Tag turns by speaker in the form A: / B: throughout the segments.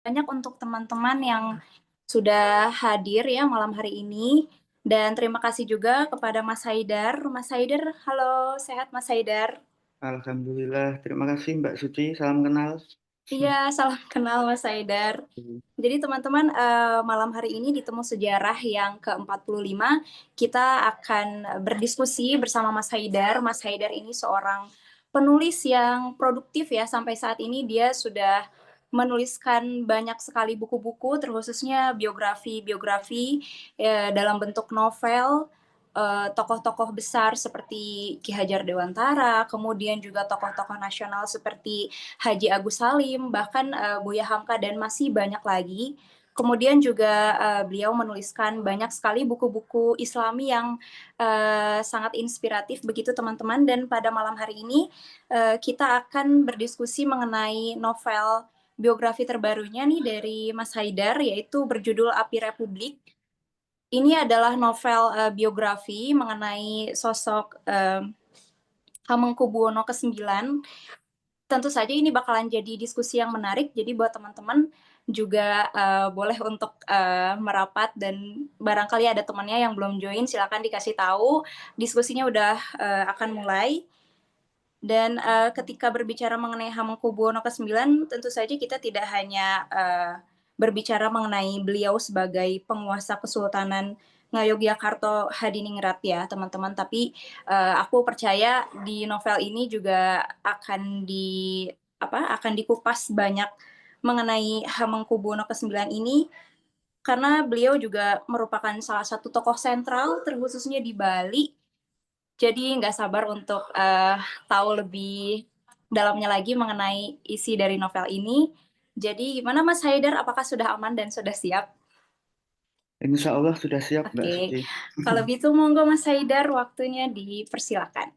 A: banyak untuk teman-teman yang sudah hadir ya malam hari ini. Dan terima kasih juga kepada Mas Haidar. Mas Haidar, halo, sehat Mas Haidar?
B: Alhamdulillah, terima kasih Mbak Suci, salam kenal.
A: Iya, salam kenal Mas Haidar. Jadi teman-teman, malam hari ini di Temu Sejarah yang ke-45, kita akan berdiskusi bersama Mas Haidar. Mas Haidar ini seorang penulis yang produktif ya, sampai saat ini dia sudah menuliskan banyak sekali buku-buku, terkhususnya biografi-biografi, dalam bentuk novel, tokoh-tokoh besar seperti Ki Hajar Dewantara, kemudian juga tokoh-tokoh nasional seperti Haji Agus Salim, bahkan Buya Hamka dan masih banyak lagi. Kemudian juga beliau menuliskan banyak sekali buku-buku Islami yang sangat inspiratif begitu teman-teman. Dan pada malam hari ini kita akan berdiskusi mengenai novel biografi terbarunya nih dari Mas Haidar, yaitu berjudul Api Republik. Ini adalah novel biografi mengenai sosok Hamengkubuwono ke-9. Tentu saja ini bakalan jadi diskusi yang menarik, jadi buat teman-teman juga boleh untuk merapat, dan barangkali ada temannya yang belum join, silakan dikasih tahu. Diskusinya udah akan mulai. Dan ketika berbicara mengenai Hamengkubuwono ke-9, tentu saja kita tidak hanya berbicara mengenai beliau sebagai penguasa Kesultanan Ngayogyakarta Hadiningrat ya teman-teman, tapi aku percaya di novel ini juga akan dikupas banyak mengenai Hamengkubuwono ke-9 ini, karena beliau juga merupakan salah satu tokoh sentral terkhususnya di Bali. Jadi nggak sabar untuk tahu lebih dalamnya lagi mengenai isi dari novel ini. Jadi gimana Mas Haidar, apakah sudah aman dan sudah siap?
B: Insya Allah sudah siap Mbak
A: Oke,
B: Suci.
A: kalau gitu monggo Mas Haidar, waktunya dipersilakan.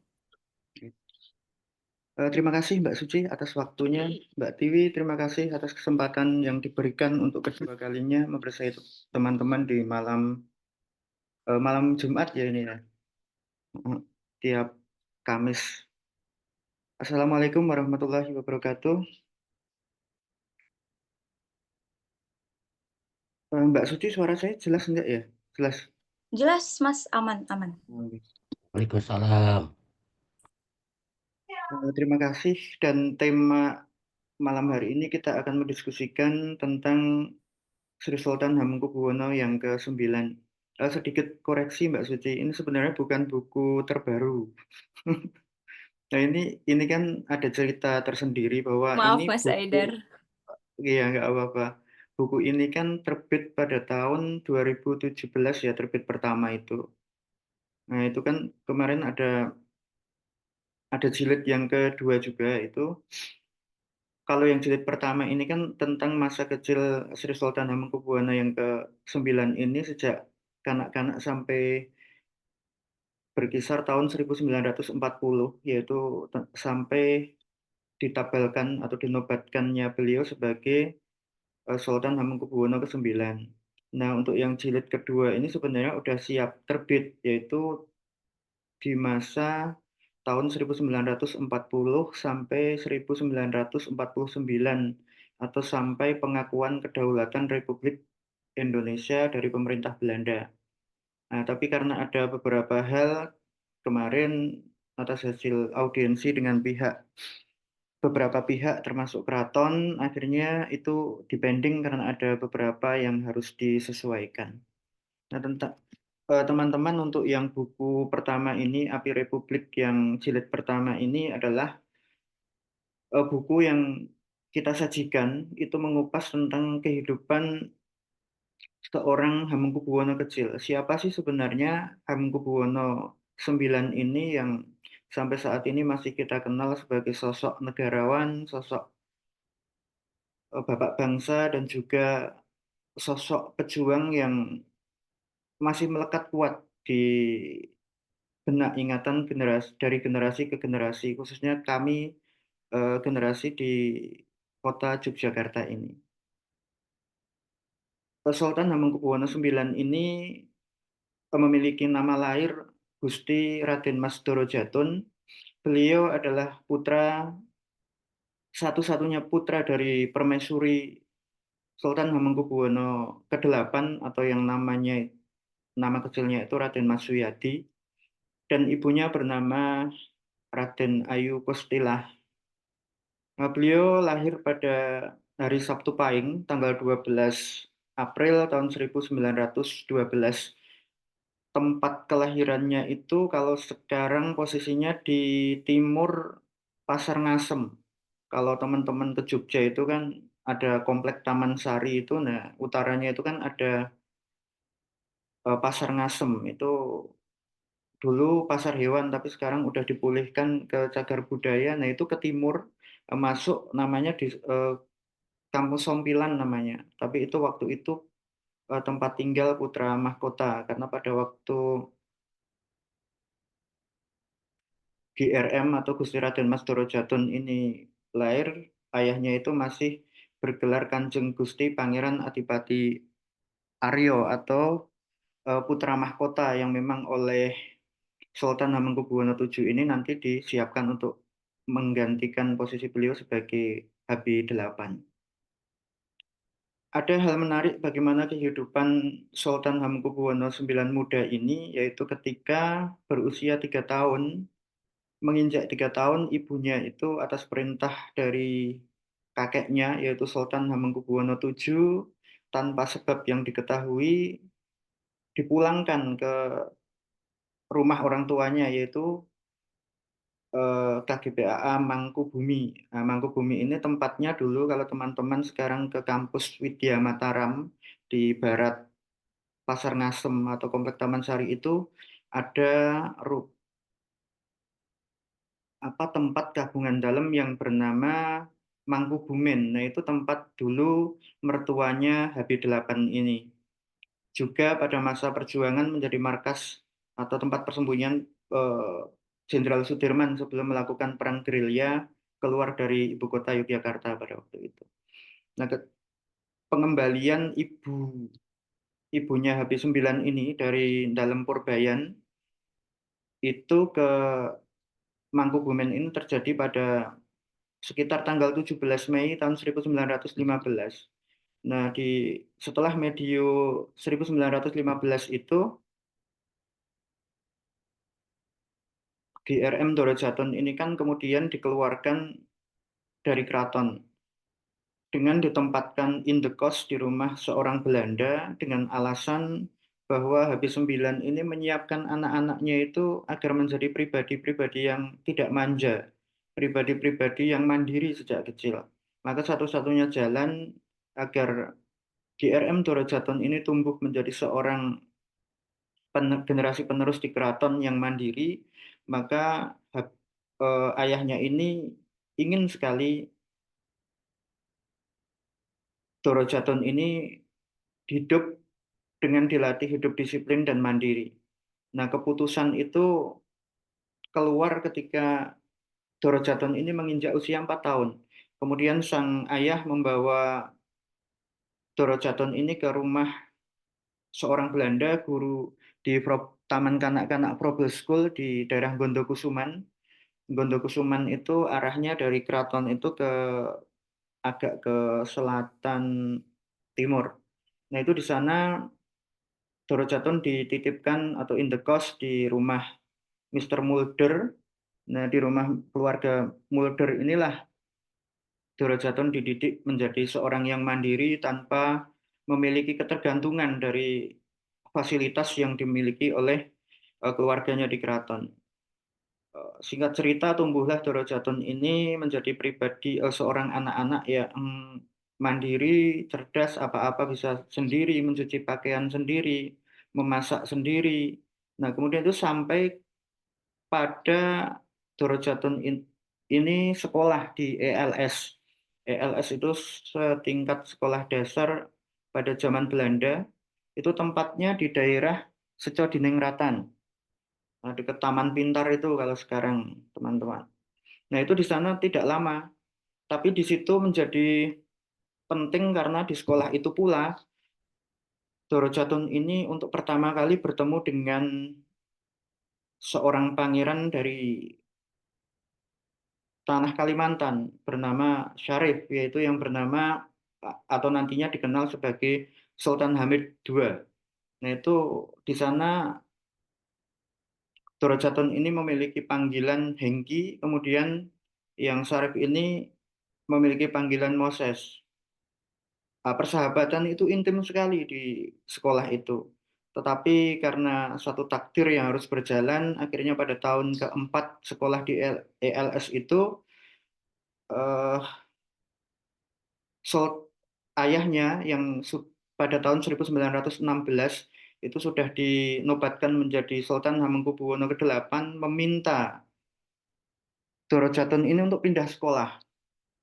B: Terima kasih Mbak Suci atas waktunya. Mbak Tiwi, terima kasih atas kesempatan yang diberikan untuk kedua kalinya membersama teman-teman di malam Jumat ya ini ya, tiap Kamis. Assalamualaikum warahmatullahi wabarakatuh. Mbak Suci, suara saya jelas enggak ya? Jelas.
A: Jelas Mas, aman, aman.
C: Waalaikumsalam.
B: Terima kasih, dan tema malam hari ini kita akan mendiskusikan tentang Sri Sultan Hamengkubuwono yang ke-9. Sedikit koreksi Mbak Suci, ini sebenarnya bukan buku terbaru. Nah ini kan ada cerita tersendiri bahwa ini
A: Maaf Mas
B: buku,
A: Haidar.
B: ya nggak apa-apa. Buku ini kan terbit pada tahun 2017 ya, terbit pertama itu. Nah itu kan kemarin ada jilid yang kedua juga itu. Kalau yang jilid pertama ini kan tentang masa kecil Sri Sultan Hamengkubuwono yang ke-9 ini, sejak kanak-kanak sampai berkisar tahun 1940, yaitu sampai ditabelkan atau dinobatkannya beliau sebagai Sultan Hamengkubuwono ke-9. Nah, untuk yang jilid kedua ini sebenarnya udah siap terbit, yaitu di masa tahun 1940 sampai 1949, atau sampai pengakuan kedaulatan Republik Indonesia dari pemerintah Belanda. Nah, tapi karena ada beberapa hal kemarin atas hasil audiensi dengan beberapa pihak termasuk keraton, akhirnya itu dipending karena ada beberapa yang harus disesuaikan. Nah, tentang teman-teman, untuk yang buku pertama ini, Api Republik yang jilid pertama ini adalah buku yang kita sajikan itu mengupas tentang kehidupan seorang Hamengkubuwono kecil. Siapa sih sebenarnya Hamengkubuwono IX ini yang sampai saat ini masih kita kenal sebagai sosok negarawan, sosok bapak bangsa, dan juga sosok pejuang yang masih melekat kuat di benak ingatan dari generasi ke generasi, khususnya kami generasi di kota Yogyakarta ini. Sultan Hamengkubuwono IX ini memiliki nama lahir Gusti Raden Mas Doro Jatun. Beliau adalah satu-satunya putra dari permaisuri Sultan Hamengkubuwono ke-8 atau yang nama kecilnya itu Raden Mas Suyadi, dan ibunya bernama Raden Ayu Kustilah. Nah, beliau lahir pada hari Sabtu Pahing, tanggal 12 April tahun 1912. Tempat kelahirannya itu kalau sekarang posisinya di timur Pasar Ngasem. Kalau teman-teman ke Jogja itu kan ada komplek Taman Sari itu, nah utaranya itu kan ada Pasar Ngasem. Itu dulu pasar hewan, tapi sekarang udah dipulihkan ke cagar budaya. Nah itu ke timur, masuk namanya di Kampung Sompilan namanya. Tapi itu waktu itu tempat tinggal putra mahkota, karena pada waktu GRM atau Gusti Raden Mas Doro Jatun ini lahir, ayahnya itu masih bergelar Kanjeng Gusti Pangeran Adipati Aryo atau putra mahkota yang memang oleh Sultan Hamengkubuwono VII ini nanti disiapkan untuk menggantikan posisi beliau sebagai HB8. Ada hal menarik bagaimana kehidupan Sultan Hamengkubuwono IX muda ini, yaitu ketika berusia 3 tahun, menginjak 3 tahun, ibunya itu atas perintah dari kakeknya, yaitu Sultan Hamengkubuwono VII, tanpa sebab yang diketahui, dipulangkan ke rumah orang tuanya, yaitu KGPAA Mangkubumi. Nah, Mangkubumi ini tempatnya dulu kalau teman-teman sekarang ke kampus Widya Mataram di barat Pasar Ngasem atau Komplek Taman Sari itu ada tempat gabungan dalam yang bernama Mangkubumen. Nah, itu tempat dulu mertuanya HB8 ini. Juga pada masa perjuangan menjadi markas atau tempat persembunyian Jenderal Sudirman sebelum melakukan perang gerilya keluar dari ibu kota Yogyakarta pada waktu itu. Nah, pengembalian ibunya HB9 ini dari dalam Purbayan itu ke Mangkubumen ini terjadi pada sekitar tanggal 17 Mei tahun 1915. Nah, setelah medio 1915 itu, GRM Doro Jatun ini kan kemudian dikeluarkan dari keraton dengan ditempatkan in the cost di rumah seorang Belanda dengan alasan bahwa HB9 ini menyiapkan anak-anaknya itu agar menjadi pribadi-pribadi yang tidak manja, pribadi-pribadi yang mandiri sejak kecil. Maka satu-satunya jalan agar GRM Doro Jatun ini tumbuh menjadi seorang generasi penerus di keraton yang mandiri, maka ayahnya ini ingin sekali Doro Jatun ini hidup dengan dilatih hidup disiplin dan mandiri. Nah, keputusan itu keluar ketika Doro Jatun ini menginjak usia 4 tahun. Kemudian sang ayah membawa Doro Jatun ini ke rumah seorang Belanda, guru di Taman Kanak-Kanak Probel School di daerah Gondokusuman. Gondokusuman itu arahnya dari keraton itu agak ke selatan timur. Nah, itu di sana Doro Jatun dititipkan atau indekos di rumah Mr. Mulder. Nah, di rumah keluarga Mulder inilah Doro Jatun dididik menjadi seorang yang mandiri tanpa memiliki ketergantungan dari fasilitas yang dimiliki oleh keluarganya di keraton. Singkat cerita, tumbuhlah Doro Jatun ini menjadi pribadi seorang anak-anak yang mandiri, cerdas, apa-apa bisa sendiri, mencuci pakaian sendiri, memasak sendiri. Nah, kemudian itu sampai pada Doro Jatun ini sekolah di ELS. ELS itu setingkat sekolah dasar pada zaman Belanda. Itu tempatnya di daerah Secodiningrat. Nah, dekat Taman Pintar itu kalau sekarang teman-teman. Nah, itu di sana tidak lama, tapi di situ menjadi penting karena di sekolah itu pula Doro Jatun ini untuk pertama kali bertemu dengan seorang pangeran dari tanah Kalimantan bernama Syarif, yaitu yang bernama atau nantinya dikenal sebagai Sultan Hamid II. Nah, itu di sana Doro Jatun ini memiliki panggilan Hengki, kemudian yang Syarif ini memiliki panggilan Moses. Persahabatan itu intim sekali di sekolah itu. Tetapi karena suatu takdir yang harus berjalan, akhirnya pada tahun keempat sekolah di ELS itu, eh, ayahnya yang pada tahun 1916 itu sudah dinobatkan menjadi Sultan Hamengkubuwono ke-8, meminta Doro Jatun ini untuk pindah sekolah.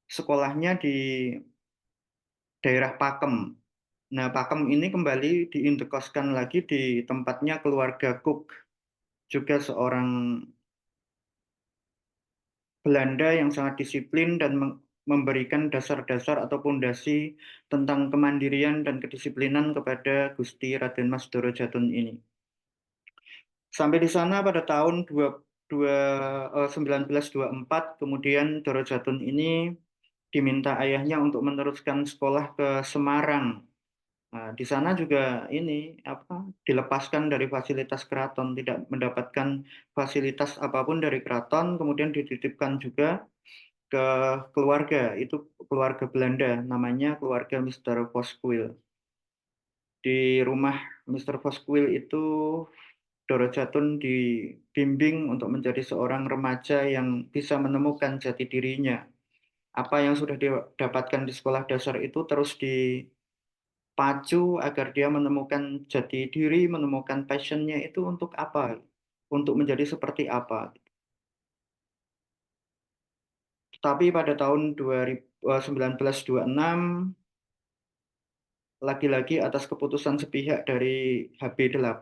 B: Sekolahnya di daerah Pakem. Nah, Pakem ini kembali diindekoskan lagi di tempatnya keluarga Cook, juga seorang Belanda yang sangat disiplin dan memberikan dasar-dasar atau pondasi tentang kemandirian dan kedisiplinan kepada Gusti Raden Mas Doro Jatun ini. Sampai di sana pada tahun 1924, kemudian Doro Jatun ini diminta ayahnya untuk meneruskan sekolah ke Semarang. Nah, di sana juga ini dilepaskan dari fasilitas keraton, tidak mendapatkan fasilitas apapun dari keraton, kemudian dititipkan juga ke keluarga, itu keluarga Belanda, namanya keluarga Mr. Voskuil. Di rumah Mr. Voskuil itu Doro Jatun dibimbing untuk menjadi seorang remaja yang bisa menemukan jati dirinya. Apa yang sudah didapatkan di sekolah dasar itu terus dipacu agar dia menemukan jati diri, menemukan passionnya itu untuk apa, untuk menjadi seperti apa. Tapi pada tahun 1926, lagi-lagi atas keputusan sepihak dari HB8,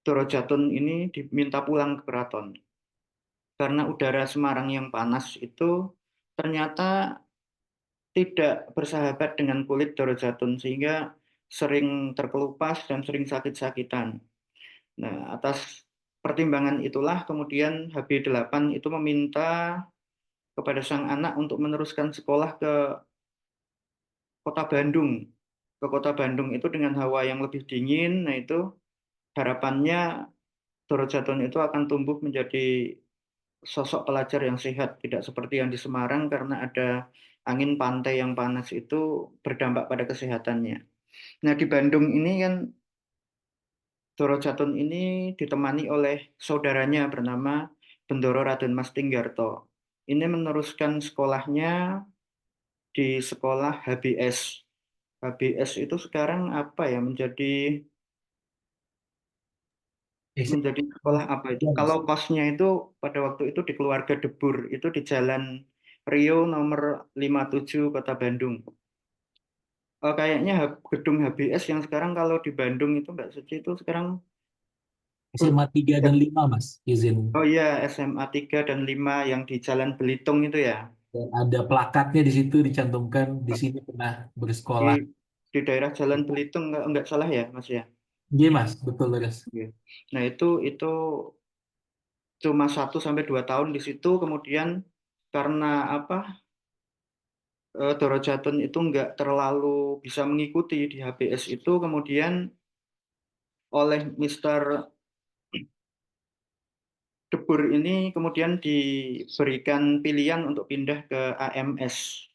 B: Doro Jatun ini diminta pulang ke keraton. Karena udara Semarang yang panas itu ternyata tidak bersahabat dengan kulit Doro Jatun, sehingga sering terkelupas dan sering sakit-sakitan. Nah, atas pertimbangan itulah kemudian HB8 itu meminta kepada sang anak untuk meneruskan sekolah ke kota Bandung. Ke kota Bandung itu dengan hawa yang lebih dingin, nah itu harapannya Doro Jatun itu akan tumbuh menjadi sosok pelajar yang sehat, tidak seperti yang di Semarang karena ada angin pantai yang panas itu berdampak pada kesehatannya. Nah, di Bandung ini kan Doro Jatun ini ditemani oleh saudaranya bernama Bendoro Raden Mas Tinggarto. Ini meneruskan sekolahnya di sekolah HBS. HBS itu sekarang apa ya, menjadi sekolah apa itu?
C: Ya, Mas.
B: Kalau kosnya itu pada waktu itu di Keluarga Debur, itu di Jalan Rio nomor 57 Kota Bandung. Kayaknya gedung HBS yang sekarang kalau di Bandung itu Mbak Suci itu sekarang
C: SMA 3 dan 5, Mas, izin.
B: oh iya, SMA 3 dan 5 yang di Jalan Belitung itu ya.
C: Dan ada plakatnya di situ dicantumkan di sini pernah
B: Di
C: bersekolah.
B: di daerah Jalan Belitung enggak salah ya, Mas ya.
C: Iya, Mas, betul, Mas.
B: Iya. Nah, itu cuma 1 sampai 2 tahun di situ, kemudian karena Doro Jatun itu nggak terlalu bisa mengikuti di HBS itu, kemudian oleh Mister Debur ini kemudian diberikan pilihan untuk pindah ke AMS.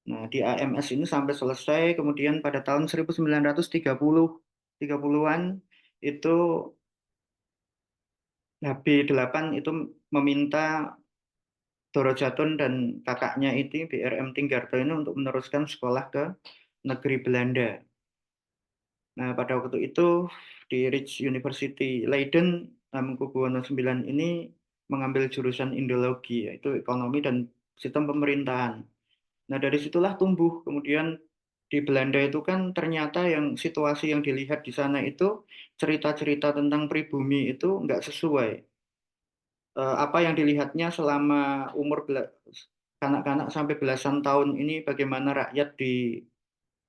B: Nah, di AMS ini sampai selesai, kemudian pada tahun 1930-an itu HB8 itu meminta Doro Jatun dan kakaknya itu BRM Tinggarto ini untuk meneruskan sekolah ke negeri Belanda. Nah, pada waktu itu di Rich University Leiden, Hamengkubuwono IX ini mengambil jurusan Indologi, yaitu ekonomi dan sistem pemerintahan. Nah, dari situlah tumbuh. Kemudian di Belanda itu kan ternyata yang situasi yang dilihat di sana itu cerita-cerita tentang pribumi itu nggak sesuai. Apa yang dilihatnya selama umur kanak-kanak sampai belasan tahun ini, bagaimana rakyat di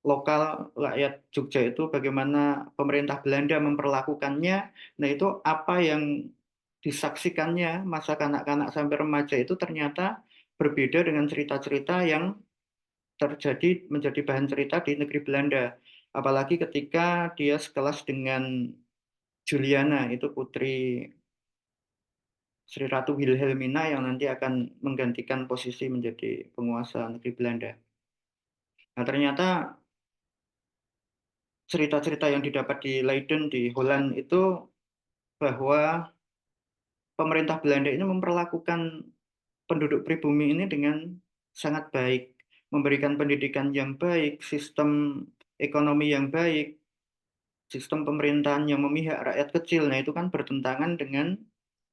B: lokal, rakyat Jogja itu bagaimana pemerintah Belanda memperlakukannya. Nah, itu apa yang disaksikannya masa kanak-kanak sampai remaja itu ternyata berbeda dengan cerita-cerita yang menjadi bahan cerita di negeri Belanda. Apalagi ketika dia sekelas dengan Juliana, itu putri Sri Ratu Wilhelmina yang nanti akan menggantikan posisi menjadi penguasa negeri Belanda. Nah, ternyata cerita-cerita yang didapat di Leiden di Holland itu bahwa pemerintah Belanda ini memperlakukan penduduk pribumi ini dengan sangat baik, memberikan pendidikan yang baik, sistem ekonomi yang baik, sistem pemerintahan yang memihak rakyat kecil. Nah, itu kan bertentangan dengan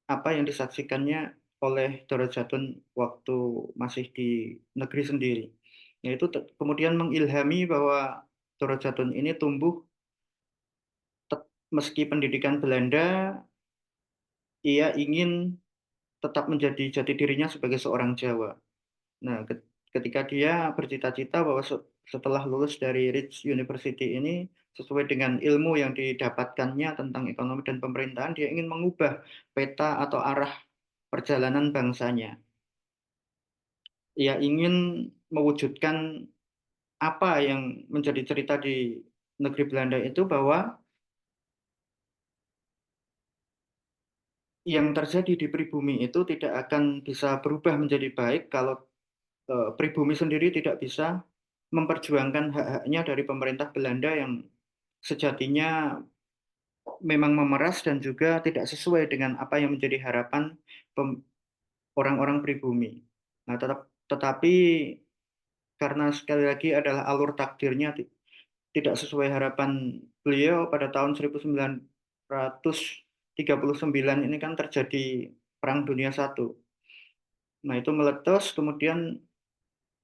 B: apa yang disaksikannya oleh Dorojatun waktu masih di negeri sendiri. Yaitu kemudian mengilhami bahwa Dorojatun ini tumbuh meski pendidikan Belanda, ia ingin tetap menjadi jati dirinya sebagai seorang Jawa. Nah, ketika dia bercita-cita bahwa setelah lulus dari Rich University ini, sesuai dengan ilmu yang didapatkannya tentang ekonomi dan pemerintahan, dia ingin mengubah peta atau arah perjalanan bangsanya. Ia ingin mewujudkan apa yang menjadi cerita di negeri Belanda itu, bahwa yang terjadi di pribumi itu tidak akan bisa berubah menjadi baik kalau pribumi sendiri tidak bisa memperjuangkan hak-haknya dari pemerintah Belanda yang sejatinya memang memeras dan juga tidak sesuai dengan apa yang menjadi harapan orang-orang pribumi. Nah, tetapi karena sekali lagi adalah alur takdirnya tidak sesuai harapan beliau, pada tahun 1939 ini kan terjadi Perang Dunia I. Nah, itu meletus, kemudian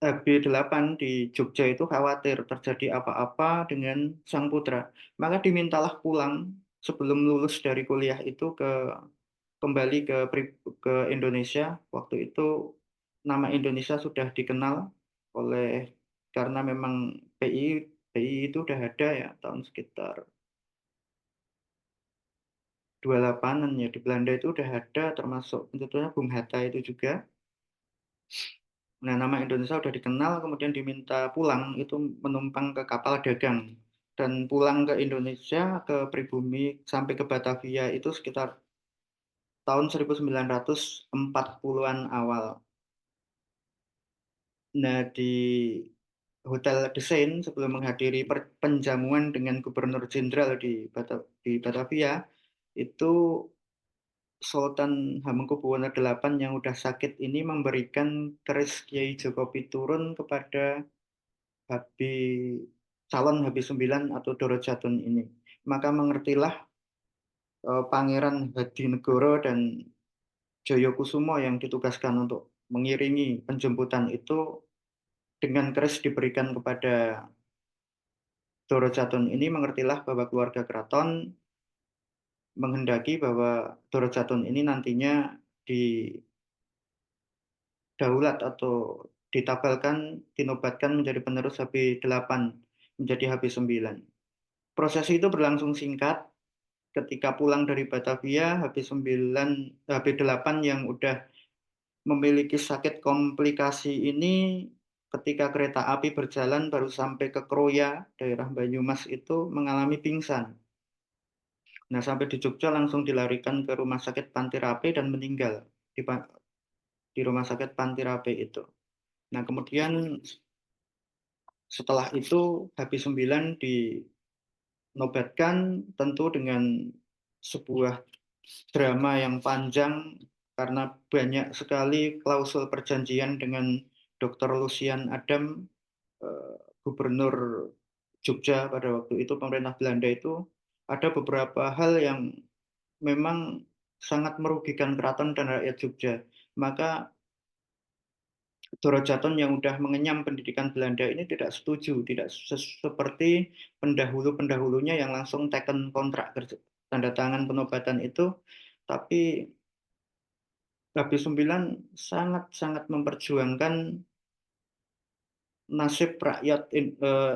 B: HB8 di Jogja itu khawatir terjadi apa-apa dengan sang putra. Maka dimintalah pulang sebelum lulus dari kuliah itu kembali ke Indonesia. Waktu itu nama Indonesia sudah dikenal oleh, karena memang PI itu udah ada ya tahun sekitar 28-an ya, di Belanda itu udah ada, termasuk tentunya Bung Hatta itu juga. Nah, nama Indonesia udah dikenal, kemudian diminta pulang itu menumpang ke kapal dagang. Dan pulang ke Indonesia, ke pribumi, sampai ke Batavia itu sekitar tahun 1940-an awal. Nah, di Hotel De Seine sebelum menghadiri penjamuan dengan Gubernur Jenderal di Batavia, itu Sultan Hamengkubuwono VIII yang udah sakit ini memberikan keris Kiai Jogopiturun kepada calon HB9 atau Dorojatun ini. Maka mengertilah Pangeran Hadinegoro dan Joyokusumo yang ditugaskan untuk mengiringi penjemputan itu, dengan keris diberikan kepada Dorojatun ini, mengertilah bahwa keluarga keraton menghendaki bahwa Dorojatun ini nantinya didaulat atau ditabalkan, dinobatkan menjadi penerus HB8, menjadi HB9. Prosesi itu berlangsung singkat. Ketika pulang dari Batavia, HB8 yang udah memiliki sakit komplikasi ini, ketika kereta api berjalan baru sampai ke Kroya, daerah Banyumas itu, mengalami pingsan. Nah, sampai di Jogja langsung dilarikan ke Rumah Sakit Pantirape dan meninggal di Rumah Sakit Pantirape itu. Nah, kemudian setelah itu HB9 dinobatkan, tentu dengan sebuah drama yang panjang karena banyak sekali klausul perjanjian dengan Dr. Lucian Adam, Gubernur Jogja pada waktu itu, pemerintah Belanda itu. Ada beberapa hal yang memang sangat merugikan keraton dan rakyat Jogja. Maka Dorojatun yang sudah mengenyam pendidikan Belanda ini tidak setuju, tidak seperti pendahulu-pendahulunya yang langsung teken kontrak kerja, tanda tangan penobatan itu, tapi HB9 sangat-sangat memperjuangkan nasib rakyat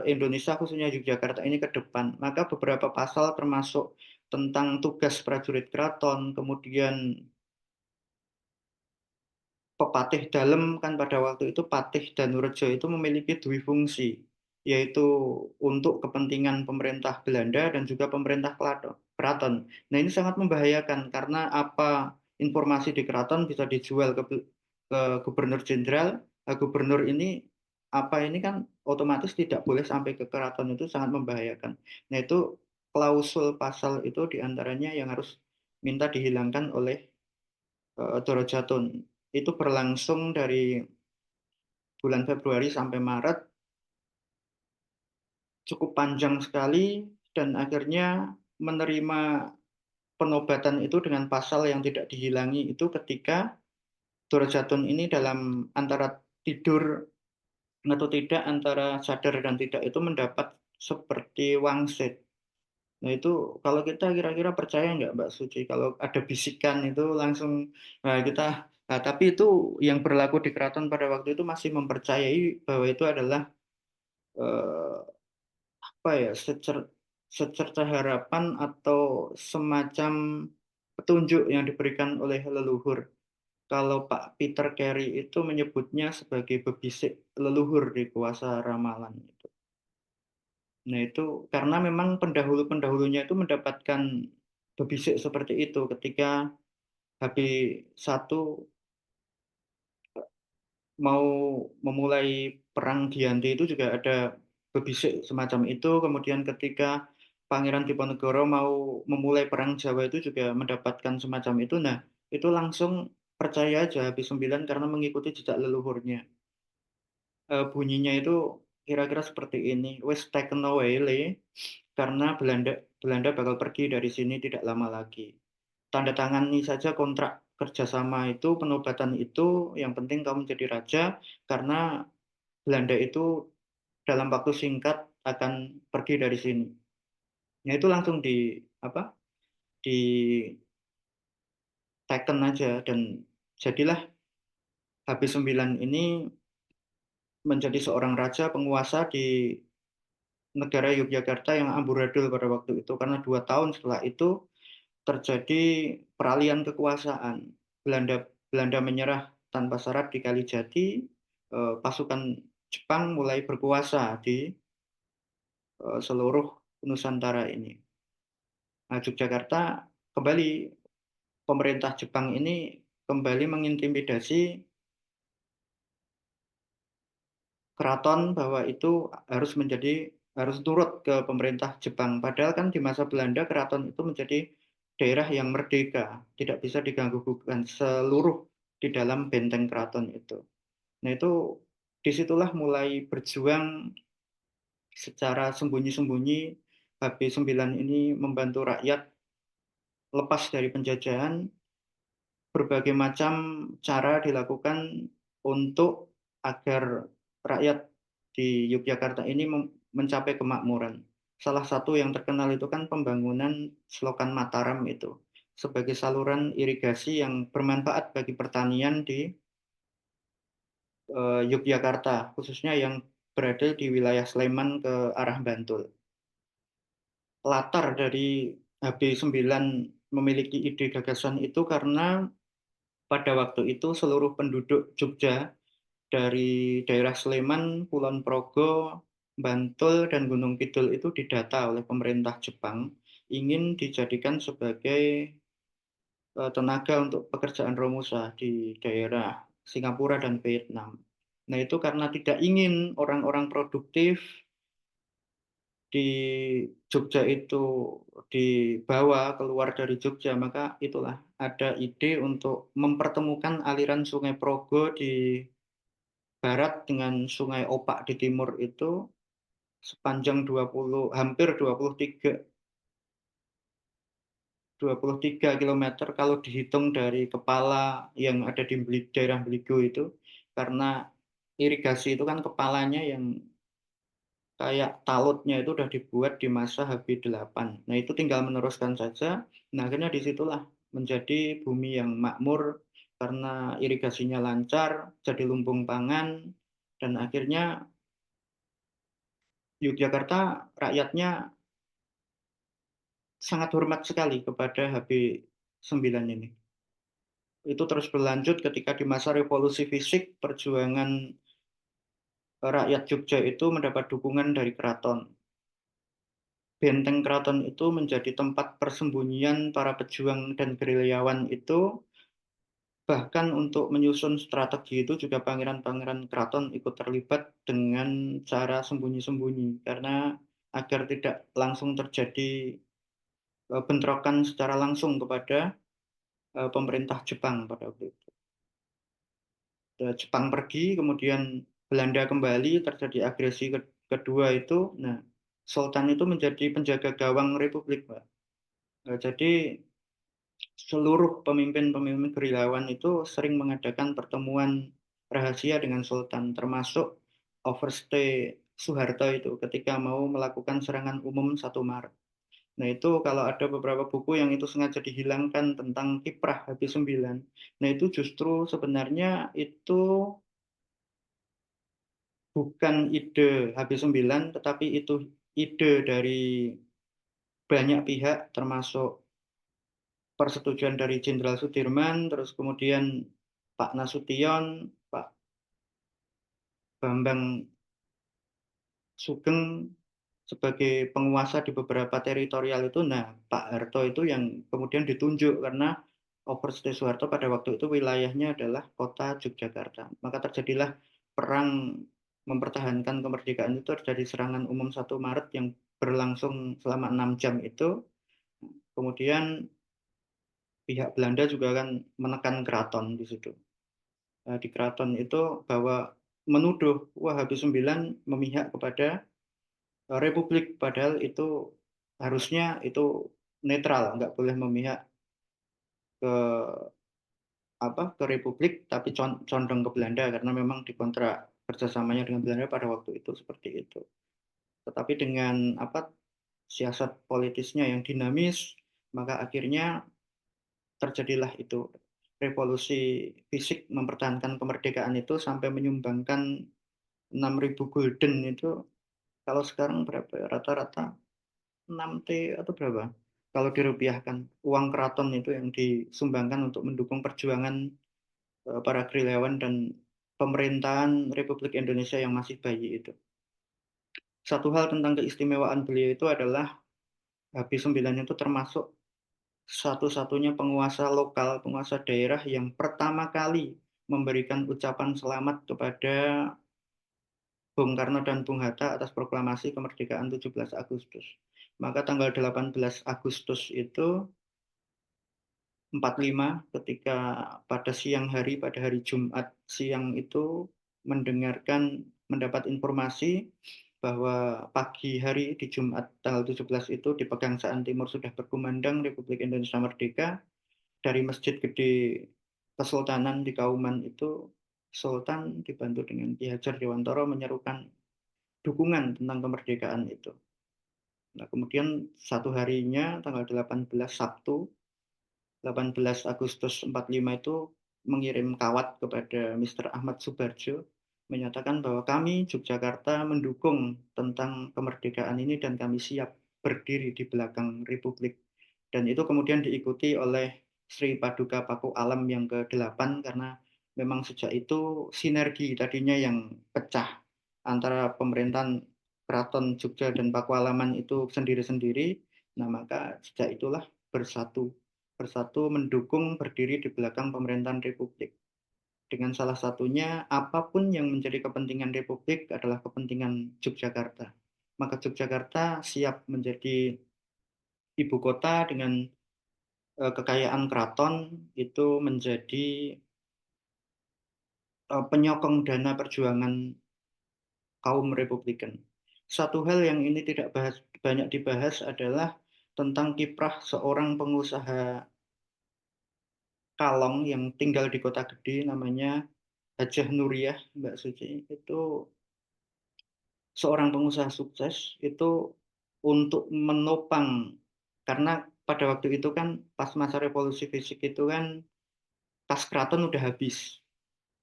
B: Indonesia, khususnya Yogyakarta ini ke depan. Maka beberapa pasal termasuk tentang tugas prajurit keraton, kemudian Pepatih Dalem kan pada waktu itu Patih Danurejo itu memiliki dua fungsi, yaitu untuk kepentingan pemerintah Belanda dan juga pemerintah keraton. Nah ini sangat membahayakan karena apa informasi di keraton bisa dijual ke gubernur jenderal. Nah, gubernur ini apa ini kan otomatis tidak boleh sampai ke keraton, itu sangat membahayakan. Nah itu klausul pasal itu diantaranya yang harus minta dihilangkan oleh Doro Jatun. Itu berlangsung dari bulan Februari sampai Maret, cukup panjang sekali, dan akhirnya menerima penobatan itu dengan pasal yang tidak dihilangi itu ketika Doro Jatun ini dalam antara tidur atau tidak, antara sadar dan tidak itu mendapat seperti wangsit. Nah itu kalau kita kira-kira percaya nggak Mbak Suci kalau ada bisikan itu langsung, nah kita, nah, tapi itu yang berlaku di keraton pada waktu itu masih mempercayai bahwa itu adalah eh, apa ya, secerca harapan atau semacam petunjuk yang diberikan oleh leluhur. Kalau Pak Peter Carey itu menyebutnya sebagai bebisik leluhur di kuasa ramalan itu. Nah itu karena memang pendahulu-pendahulunya itu mendapatkan bebisik seperti itu ketika HB1 mau memulai perang Giyanti itu juga ada bebisik semacam itu. Kemudian ketika Pangeran Diponegoro mau memulai perang Jawa itu juga mendapatkan semacam itu. Nah, itu langsung percaya aja HB9 karena mengikuti jejak leluhurnya. Bunyinya itu kira-kira seperti ini. West taken away, Le, karena Belanda Belanda bakal pergi dari sini tidak lama lagi. Tanda tangani saja kontrak kerjasama itu, penobatan itu, yang penting kamu menjadi raja, karena Belanda itu dalam waktu singkat akan pergi dari sini. Nah itu langsung di apa? Di taken aja, dan jadilah HB9 ini menjadi seorang raja penguasa di negara Yogyakarta yang amburadul pada waktu itu, karena 2 tahun setelah itu terjadi peralihan kekuasaan. Belanda Belanda menyerah tanpa syarat di Kalijati, pasukan Jepang mulai berkuasa di seluruh Nusantara ini. Nah, Yogyakarta kembali, pemerintah Jepang ini kembali mengintimidasi keraton bahwa itu harus turut ke pemerintah Jepang. Padahal kan di masa Belanda keraton itu menjadi daerah yang merdeka, tidak bisa diganggu-gugat seluruh di dalam benteng keraton itu. Nah itu disitulah mulai berjuang secara sembunyi-sembunyi. HB9 ini membantu rakyat lepas dari penjajahan. Berbagai macam cara dilakukan untuk agar rakyat di Yogyakarta ini mencapai kemakmuran. Salah satu yang terkenal itu kan pembangunan Selokan Mataram itu sebagai saluran irigasi yang bermanfaat bagi pertanian di Yogyakarta, khususnya yang berada di wilayah Sleman ke arah Bantul. Latar dari HB9 memiliki ide gagasan itu karena pada waktu itu seluruh penduduk Jogja dari daerah Sleman, Kulon Progo, Bantul, dan Gunung Kidul itu didata oleh pemerintah Jepang, ingin dijadikan sebagai tenaga untuk pekerjaan Romusa di daerah Singapura dan Vietnam. Nah itu karena tidak ingin orang-orang produktif di Jogja itu dibawa keluar dari Jogja, maka itulah ada ide untuk mempertemukan aliran Sungai Progo di barat dengan Sungai Opak di timur itu sepanjang hampir 23 kilometer kalau dihitung dari kepala yang ada di daerah Bligo itu, karena irigasi itu kan kepalanya yang kayak talutnya itu udah dibuat di masa HB8. Nah itu tinggal meneruskan saja. Nah akhirnya disitulah menjadi bumi yang makmur karena irigasinya lancar, jadi lumbung pangan, dan akhirnya Yogyakarta rakyatnya sangat hormat sekali kepada HB9 ini. itu terus berlanjut ketika di masa revolusi fisik perjuangan rakyat Jogja itu mendapat dukungan dari keraton. Benteng keraton itu menjadi tempat persembunyian para pejuang dan gerilyawan itu. Bahkan untuk menyusun strategi itu juga pangeran-pangeran keraton ikut terlibat dengan cara sembunyi-sembunyi karena agar tidak langsung terjadi bentrokan secara langsung kepada pemerintah Jepang pada waktu itu. Jepang pergi, kemudian Belanda kembali, terjadi agresi kedua itu. Nah, Sultan itu menjadi penjaga gawang Republik, Pak. Jadi seluruh pemimpin-pemimpin gerilyawan itu sering mengadakan pertemuan rahasia dengan Sultan, termasuk Overstay Soeharto itu ketika mau melakukan serangan umum 1 Maret. Nah itu kalau ada beberapa buku yang itu sengaja dihilangkan tentang kiprah HB9. Nah itu justru sebenarnya itu bukan ide HB9, tetapi itu ide dari banyak pihak, termasuk persetujuan dari Jenderal Sudirman, terus kemudian Pak Nasution, Pak Bambang Sugeng sebagai penguasa di beberapa teritorial itu. Nah, Pak Harto itu yang kemudian ditunjuk karena Overstay Soeharto pada waktu itu wilayahnya adalah kota Yogyakarta. Maka terjadilah perang mempertahankan kemerdekaan itu, terjadi serangan umum 1 Maret yang berlangsung selama 6 jam itu. Kemudian pihak Belanda juga akan menekan keraton di situ. Di keraton itu bahwa menuduh wah HB9 memihak kepada Republik, padahal itu harusnya itu netral, nggak boleh memihak ke ke Republik, tapi condong ke Belanda karena memang dikontrak kerjasamanya dengan Belanda pada waktu itu seperti itu. Tetapi dengan siasat politisnya yang dinamis, maka akhirnya terjadilah itu revolusi fisik mempertahankan kemerdekaan itu sampai menyumbangkan 6.000 gulden itu. Kalau sekarang berapa ya? Rata-rata 6T atau berapa? Kalau dirupiahkan, uang keraton itu yang disumbangkan untuk mendukung perjuangan para gerilyawan dan pemerintahan Republik Indonesia yang masih bayi itu. Satu hal tentang keistimewaan beliau itu adalah HB9 itu termasuk satu-satunya penguasa lokal, penguasa daerah yang pertama kali memberikan ucapan selamat kepada Bung Karno dan Bung Hatta atas proklamasi kemerdekaan 17 Agustus. Maka tanggal 18 Agustus itu 45 ketika pada siang hari, pada hari Jumat siang itu mendapat informasi bahwa pagi hari di Jumat tanggal 17 itu di Pegangsaan Timur sudah berkumandang Republik Indonesia Merdeka. Dari Masjid Gede Kesultanan di Kauman itu Sultan dibantu dengan Ki Hajar Dewantara menyerukan dukungan tentang kemerdekaan itu. Nah, kemudian satu harinya tanggal 18 Sabtu 18 Agustus 45 itu mengirim kawat kepada Mr. Ahmad Subarjo menyatakan bahwa kami Yogyakarta mendukung tentang kemerdekaan ini dan kami siap berdiri di belakang Republik. Dan itu kemudian diikuti oleh Sri Paduka Paku Alam yang ke-8 karena memang sejak itu sinergi tadinya yang pecah antara pemerintahan Keraton Jogja dan Pakualaman itu sendiri-sendiri. Nah, maka sejak itulah bersatu bersatu mendukung berdiri di belakang pemerintahan Republik. Dengan salah satunya apapun yang menjadi kepentingan Republik adalah kepentingan Yogyakarta. Maka Yogyakarta siap menjadi ibu kota dengan kekayaan keraton itu menjadi penyokong dana perjuangan kaum Republikan. Satu hal yang ini tidak banyak dibahas adalah tentang kiprah seorang pengusaha Kalong yang tinggal di Kota Gede namanya Hajah Nuriyah, Mbak Suci. Itu seorang pengusaha sukses itu untuk menopang, karena pada waktu itu kan pas masa revolusi fisik itu kan kas keraton udah habis.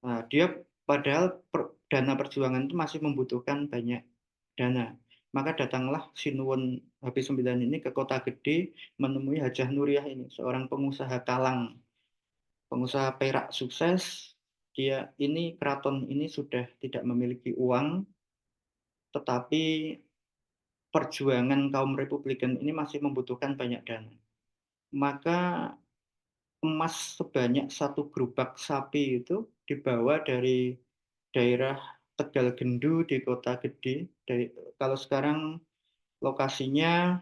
B: Nah, dia padahal dana perjuangan itu masih membutuhkan banyak dana. Maka datanglah Sinuwun HB9 ini ke Kota Gede menemui Hajah Nuriyah ini, seorang pengusaha kalang pengusaha perak sukses, keraton ini sudah tidak memiliki uang, tetapi perjuangan kaum Republikan ini masih membutuhkan banyak dana. Maka emas sebanyak 1 gerobak sapi itu dibawa dari daerah Tegal Gendu di Kota Gede. Kalau sekarang lokasinya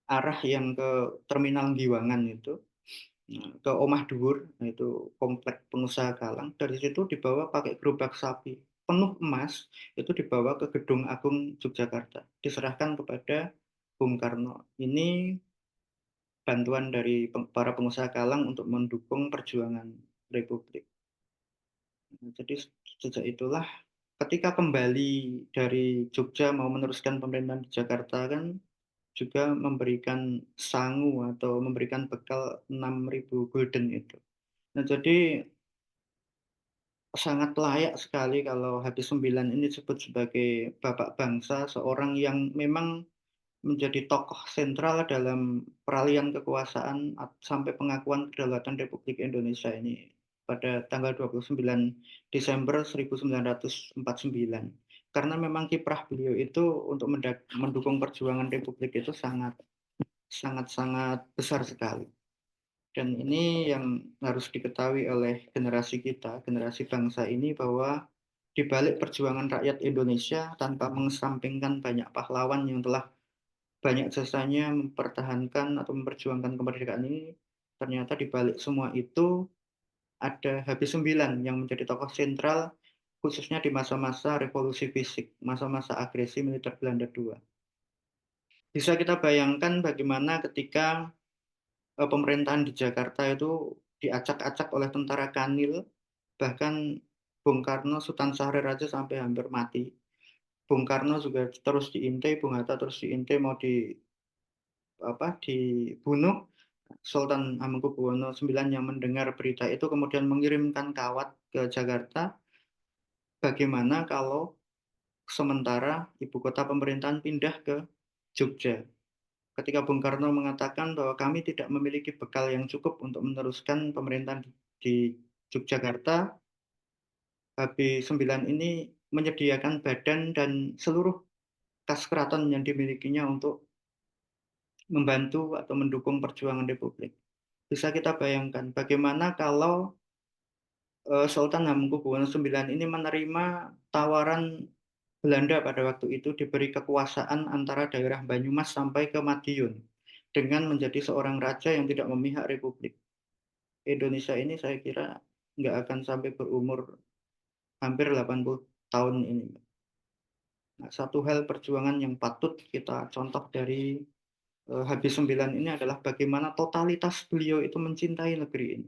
B: arah yang ke Terminal Giwangan itu, ke Omah Dhuwur, itu komplek pengusaha Kalang. Dari situ dibawa pakai gerobak sapi penuh emas, itu dibawa ke Gedung Agung Yogyakarta, diserahkan kepada Bung Karno. Ini bantuan dari para pengusaha Kalang untuk mendukung perjuangan Republik. Jadi sejak itulah ketika kembali dari Jogja mau meneruskan pemerintahan di Jakarta kan juga memberikan sangu atau memberikan bekal 6.000 gulden itu. Nah, jadi sangat layak sekali kalau Habis 9 ini disebut sebagai bapak bangsa, seorang yang memang menjadi tokoh sentral dalam peralihan kekuasaan sampai pengakuan kedaulatan Republik Indonesia ini pada tanggal 29 Desember 1949. Karena memang kiprah beliau itu untuk mendukung perjuangan Republik itu sangat besar sekali. Dan ini yang harus diketahui oleh generasi kita, generasi bangsa ini, bahwa di balik perjuangan rakyat Indonesia tanpa mengesampingkan banyak pahlawan yang telah banyak jasanya mempertahankan atau memperjuangkan kemerdekaan ini, ternyata di balik semua itu ada Habis 9 yang menjadi tokoh sentral khususnya di masa-masa revolusi fisik, masa-masa agresi militer Belanda II. Bisa kita bayangkan bagaimana ketika pemerintahan di Jakarta itu diacak-acak oleh tentara Kanil, bahkan Bung Karno, Sultan Syahrir aja sampai hampir mati. Bung Karno juga terus diintai, Bung Hatta terus diintai mau dibunuh. Sultan Hamengkubuwono IX yang mendengar berita itu kemudian mengirimkan kawat ke Jakarta. Bagaimana kalau sementara ibu kota pemerintahan pindah ke Jogja? Ketika Bung Karno mengatakan bahwa kami tidak memiliki bekal yang cukup untuk meneruskan pemerintahan di Yogyakarta, Habis 9 ini menyediakan badan dan seluruh kas keraton yang dimilikinya untuk membantu atau mendukung perjuangan Republik. Bisa kita bayangkan bagaimana kalau Sultan Hamengkubuwono IX ini menerima tawaran Belanda pada waktu itu diberi kekuasaan antara daerah Banyumas sampai ke Madiun dengan menjadi seorang raja yang tidak memihak Republik. Indonesia ini saya kira nggak akan sampai berumur hampir 80 tahun ini. Nah, satu hal perjuangan yang patut kita contoh dari Habis 9 ini adalah bagaimana totalitas beliau itu mencintai negeri ini.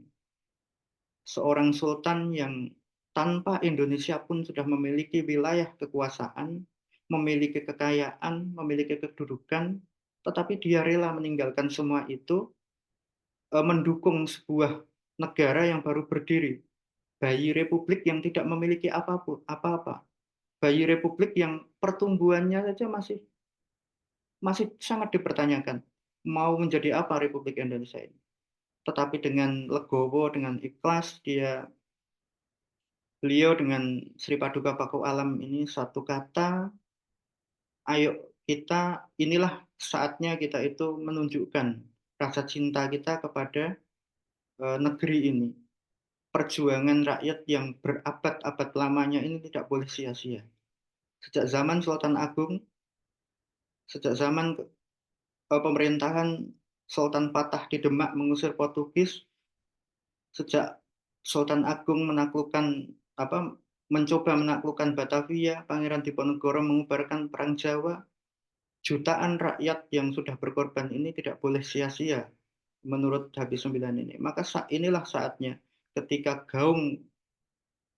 B: Seorang sultan yang tanpa Indonesia pun sudah memiliki wilayah kekuasaan, memiliki kekayaan, memiliki kedudukan, tetapi dia rela meninggalkan semua itu mendukung sebuah negara yang baru berdiri, bayi republik yang tidak memiliki apa-apa, bayi republik yang pertumbuhannya saja masih sangat dipertanyakan, mau menjadi apa Republik Indonesia ini. Tetapi dengan legowo, dengan ikhlas, beliau dengan Sri Paduka Paku Alam ini satu kata, ayo inilah saatnya kita itu menunjukkan rasa cinta kita kepada negeri ini. Perjuangan rakyat yang berabad-abad lamanya ini tidak boleh sia-sia. Sejak zaman Sultan Agung, sejak zaman pemerintahan Sultan Fatah di Demak mengusir Portugis, sejak Sultan Agung mencoba menaklukkan Batavia, Pangeran Diponegoro mengubarkan Perang Jawa, jutaan rakyat yang sudah berkorban ini tidak boleh sia-sia menurut Habis 9 ini. Maka inilah saatnya ketika gaung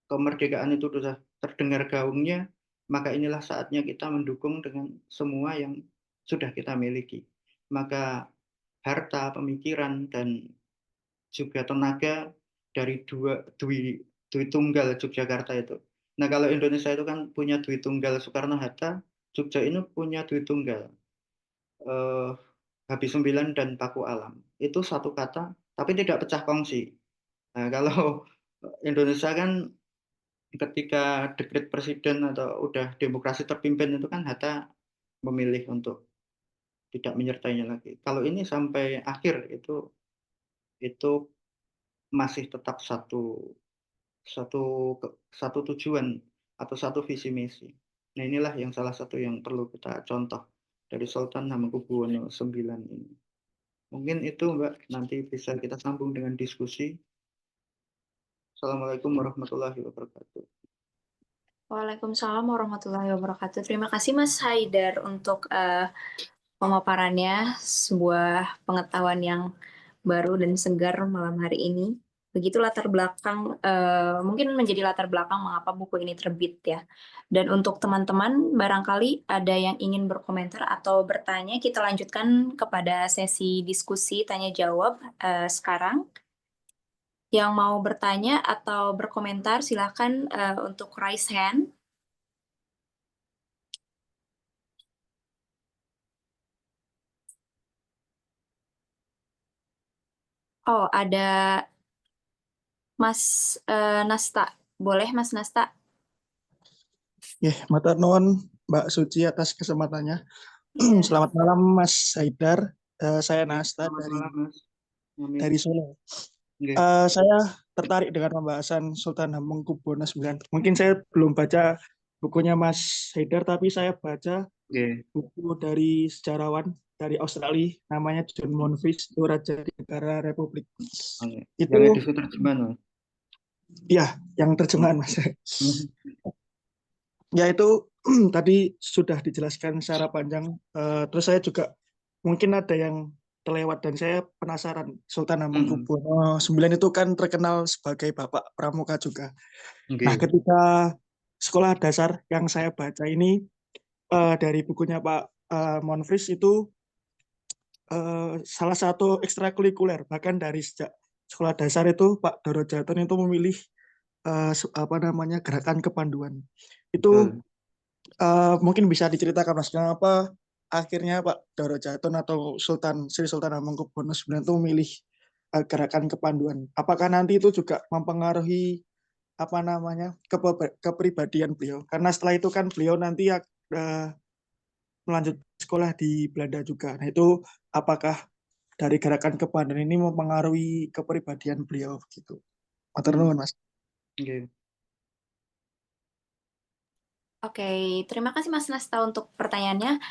B: kemerdekaan itu sudah terdengar gaungnya, maka inilah saatnya kita mendukung dengan semua yang sudah kita miliki. Maka harta, pemikiran, dan juga tenaga dari Dwi Tunggal Yogyakarta itu. Nah, kalau Indonesia itu kan punya Dwi Tunggal Soekarno-Hatta, Jogja ini punya Dwi Tunggal Habis 9 dan Paku Alam. Itu satu kata tapi tidak pecah kongsi. Nah, kalau Indonesia kan ketika dekret presiden atau udah demokrasi terpimpin itu kan Hatta memilih untuk tidak menyertainya lagi. Kalau ini sampai akhir itu masih tetap satu satu tujuan atau satu visi misi. Nah, inilah yang salah satu yang perlu kita contoh dari Sultan Hamengkubuwono IX ini. Mungkin itu Mbak, nanti bisa kita sambung dengan diskusi. Assalamualaikum warahmatullahi wabarakatuh.
A: Waalaikumsalam warahmatullahi wabarakatuh. Terima kasih Mas Haidar untuk pemaparannya, sebuah pengetahuan yang baru dan segar malam hari ini. Begitu latar belakang, mungkin menjadi latar belakang mengapa buku ini terbit ya. Dan untuk teman-teman, barangkali ada yang ingin berkomentar atau bertanya, kita lanjutkan kepada sesi diskusi tanya-jawab sekarang. Yang mau bertanya atau berkomentar, silakan untuk raise hand. Oh, ada Mas Nasta. Boleh Mas Nasta?
D: Matur nuwun Mbak Suci atas kesempatannya.
A: Iya.
D: Selamat malam Mas Haidar. Saya Nasta
B: Selamat malam, Mas. Amin.
D: dari Solo.
B: Nggih.
D: Saya tertarik dengan pembahasan Sultan Hamengkubuwono IX. Mungkin saya belum baca bukunya Mas Haidar, tapi saya baca
B: Nggih.
D: buku dari sejarawan dari Australia, namanya John Monfils, itu Raja di Negara Republik.
B: Oke.
D: Itu
B: Yang edisi terjemahan, Mas.
D: ya, yang terjemahan Mas. Ya itu tadi sudah dijelaskan secara panjang. Terus saya juga mungkin ada yang terlewat dan saya penasaran. Sultan Hamengkubuwono IX itu kan terkenal sebagai Bapak Pramuka juga. Nah,
B: Nggih.
D: ketika sekolah dasar yang saya baca ini dari bukunya Pak Monfils itu salah satu ekstrakurikuler. Bahkan dari sejak sekolah dasar itu Pak Doro Jatun itu memilih gerakan kepanduan. Itu
B: Betul.
D: mungkin bisa diceritakan Mas, kenapa akhirnya Pak Doro Jatun atau Sri Sultan Hamengkubuwono IX itu memilih gerakan kepanduan? Apakah nanti itu juga mempengaruhi kepribadian beliau? Karena setelah itu kan beliau nanti melanjut sekolah di Belanda juga. Nah itu apakah dari gerakan kepanduan ini mempengaruhi kepribadian beliau gitu? Matur nuwun Mas.
B: Nggih.
A: Oke, terima kasih Mas Nasta untuk pertanyaannya.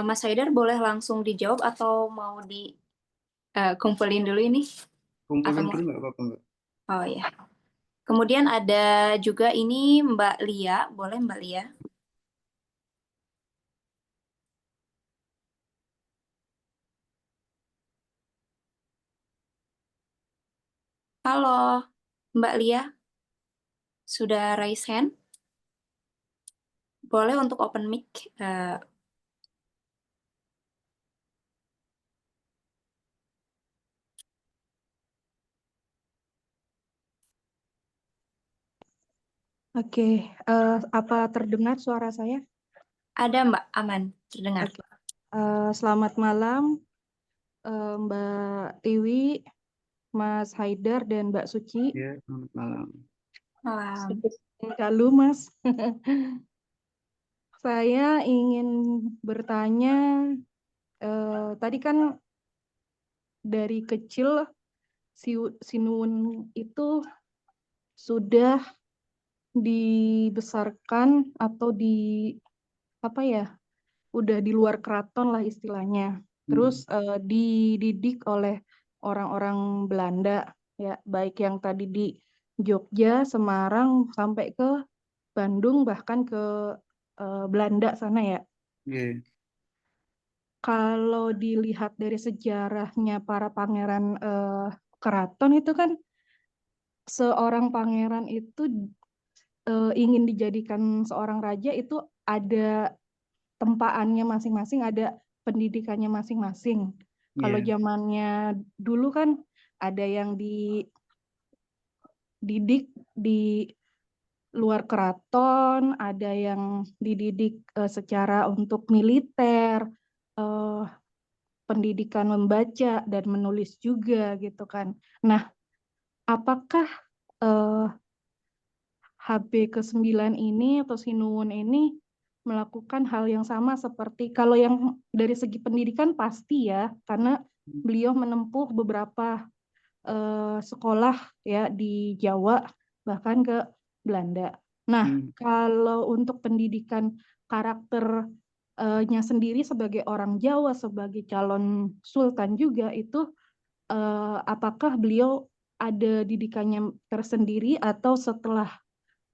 A: Mas Haidar boleh langsung dijawab atau mau dikumpulin dulu ini?
B: Kumpulin dulu nggak apa-apa, Mbak?
A: Oh ya. Kemudian ada juga ini Mbak Lia, boleh Mbak Lia? Halo, Mbak Lia, sudah raise hand? Boleh untuk open mic.
E: Oke, apa terdengar suara saya?
A: Ada Mbak, aman, terdengar.
E: Oke. Selamat malam Mbak Tiwi, Mas Haidar, dan Mbak Suci.
B: Ya, selamat malam.
A: Malam.
E: Halo Mas. Saya ingin bertanya, tadi kan dari kecil Sinuun itu sudah dibesarkan atau udah di luar keraton lah istilahnya. Terus dididik oleh orang-orang Belanda, ya, baik yang tadi di Jogja, Semarang, sampai ke Bandung, bahkan ke Belanda sana ya.
B: Nggih.
E: Kalau dilihat dari sejarahnya para pangeran keraton itu kan, seorang pangeran itu ingin dijadikan seorang raja itu ada tempaannya masing-masing, ada pendidikannya masing-masing. Kalau
B: Iya.
E: zamannya dulu kan ada yang dididik di luar keraton, ada yang dididik secara untuk militer, pendidikan membaca dan menulis juga gitu kan. Nah, apakah HB ke-9 ini atau Sinuwun ini melakukan hal yang sama seperti kalau yang dari segi pendidikan pasti ya, karena beliau menempuh beberapa sekolah ya di Jawa bahkan ke Belanda. Nah, kalau untuk pendidikan karakternya sendiri sebagai orang Jawa, sebagai calon sultan juga itu apakah beliau ada didikannya tersendiri atau setelah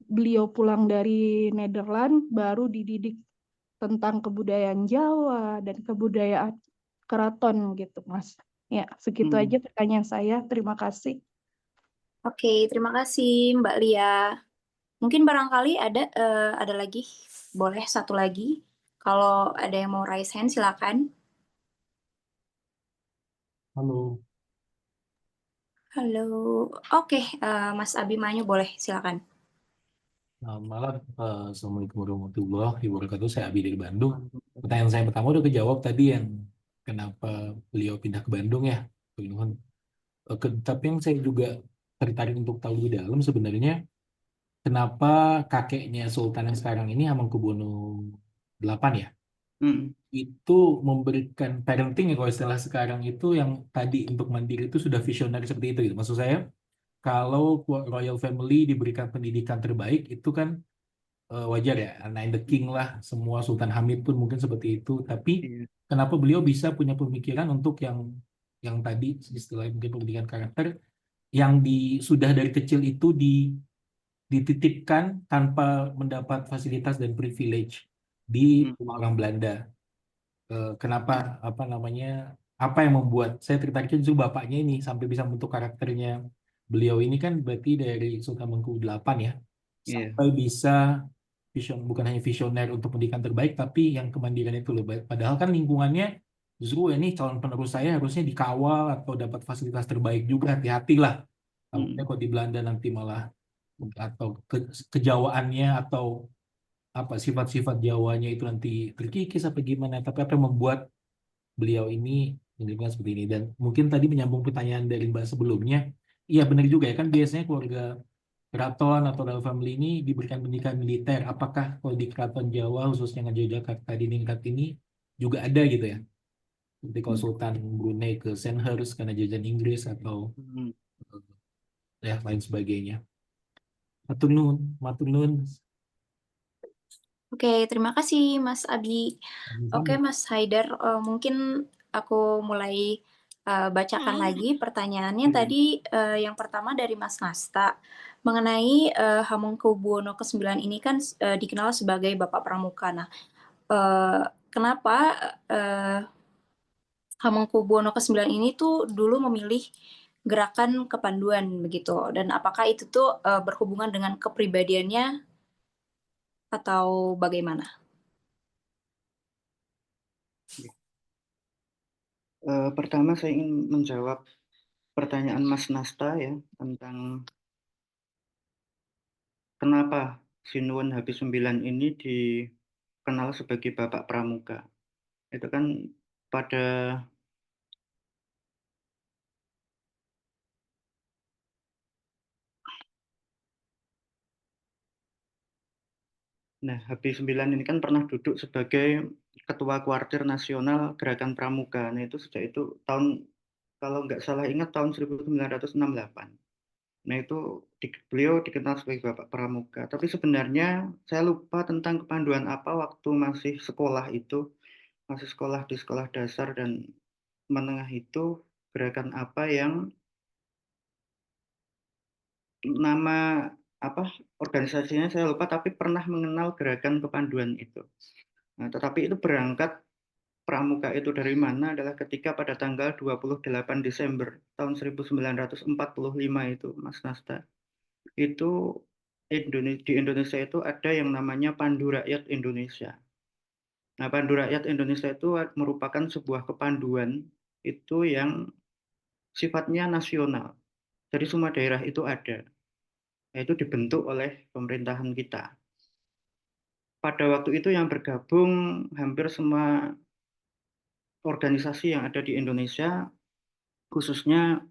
E: beliau pulang dari Nederland baru dididik tentang kebudayaan Jawa dan kebudayaan keraton gitu, Mas. Ya, segitu aja pertanyaan saya. Terima kasih.
A: Oke, terima kasih Mbak Lia. Mungkin barangkali ada lagi, boleh satu lagi. Kalau ada yang mau raise hand, silakan.
C: Halo.
A: Halo, oke, Mas Abimanyu boleh, silakan.
C: Selamat malam. Assalamualaikum warahmatullahi wabarakatuh. Saya Abi dari Bandung. Pertanyaan saya pertama udah kejawab tadi yang kenapa beliau pindah ke Bandung ya. Tapi yang saya juga tertarik untuk tahu lebih dalam sebenarnya kenapa kakeknya Sultan yang sekarang ini Hamengkubuwono VIII ya itu memberikan parenting ya kalau istilah sekarang itu yang tadi untuk mandiri itu sudah visioner seperti itu gitu. Maksud saya kalau royal family diberikan pendidikan terbaik itu kan wajar ya, Nine the King lah, semua Sultan Hamid pun mungkin seperti itu. Tapi kenapa beliau bisa punya pemikiran untuk yang tadi istilahnya mungkin pendidikan karakter yang sudah dari kecil itu dititipkan tanpa mendapat fasilitas dan privilege di orang Belanda. Kenapa apa namanya apa yang membuat saya tertarik justru bapaknya ini sampai bisa membentuk karakternya beliau ini kan berarti dari Sultan Hamengkubuwono VIII ya sampai bisa bukan hanya visioner untuk pendidikan terbaik tapi yang kemandirian itu loh. Padahal kan lingkungannya justru ini calon penerus saya harusnya dikawal atau dapat fasilitas terbaik juga, hati-hatilah takutnya kalau di Belanda nanti malah atau kejawaannya atau apa sifat-sifat Jawanya itu nanti terkikis apa gimana, tapi apa yang membuat beliau ini menjadikan seperti ini. Dan mungkin tadi menyambung pertanyaan dari Mbak sebelumnya, iya benar juga ya kan biasanya keluarga keraton atau royal family ini diberikan pendidikan militer. Apakah kalau di keraton Jawa khususnya Yogyakarta di tingkat ini juga ada gitu ya? Seperti kalau Sultan Brunei ke Sandhurst karena jajahan Inggris atau ya lain sebagainya. Matur nuwun, matur nuwun.
A: Oke, terima kasih Mas Abi. Oke, Mas Haidar, mungkin aku mulai bacakan lagi pertanyaannya. Tadi yang pertama dari Mas Nasta mengenai Hamengkubuwono ke-9 ini kan dikenal sebagai Bapak Pramuka. Nah, kenapa Hamengkubuwono ke-9 ini tuh dulu memilih gerakan kepanduan begitu, dan apakah itu tuh berhubungan dengan kepribadiannya atau bagaimana?
B: Pertama saya ingin menjawab pertanyaan Mas Nasta ya tentang kenapa Sinuwun Habis-9 ini dikenal sebagai Bapak Pramuka. Itu kan pada Habis-9 ini kan pernah duduk sebagai Ketua Kuartir Nasional Gerakan Pramuka. Nah itu sejak itu tahun, kalau nggak salah ingat tahun 1968. Nah itu beliau dikenal sebagai Bapak Pramuka. Tapi sebenarnya saya lupa tentang kepanduan apa waktu masih sekolah itu. Masih sekolah di sekolah dasar dan menengah itu, gerakan apa yang nama apa organisasinya saya lupa, tapi pernah mengenal gerakan kepanduan itu. Nah, tetapi itu berangkat Pramuka itu dari mana adalah ketika pada tanggal 28 Desember tahun 1945 itu, Mas Nasta, itu di Indonesia itu ada yang namanya Pandu Rakyat Indonesia. Nah, Pandu Rakyat Indonesia itu merupakan sebuah kepanduan itu yang sifatnya nasional. Jadi semua daerah itu ada. Itu dibentuk oleh pemerintahan kita. Pada waktu itu yang bergabung hampir semua organisasi yang ada di Indonesia, khususnya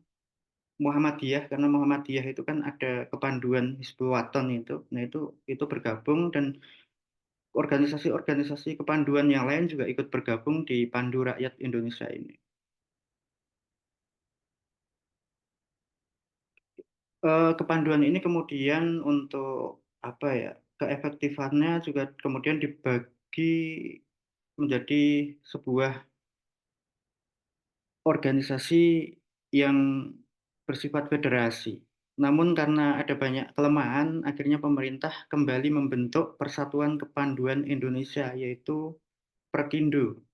B: Muhammadiyah, karena Muhammadiyah itu kan ada kepanduan Hizbul Wathan itu. Nah, itu bergabung, dan organisasi-organisasi kepanduan yang lain juga ikut bergabung di Pandu Rakyat Indonesia ini. Kepanduan ini kemudian untuk apa ya, keefektifannya juga kemudian dibagi menjadi sebuah organisasi yang bersifat federasi. Namun karena ada banyak kelemahan, akhirnya pemerintah kembali membentuk Persatuan Kepanduan Indonesia, yaitu Perkindo.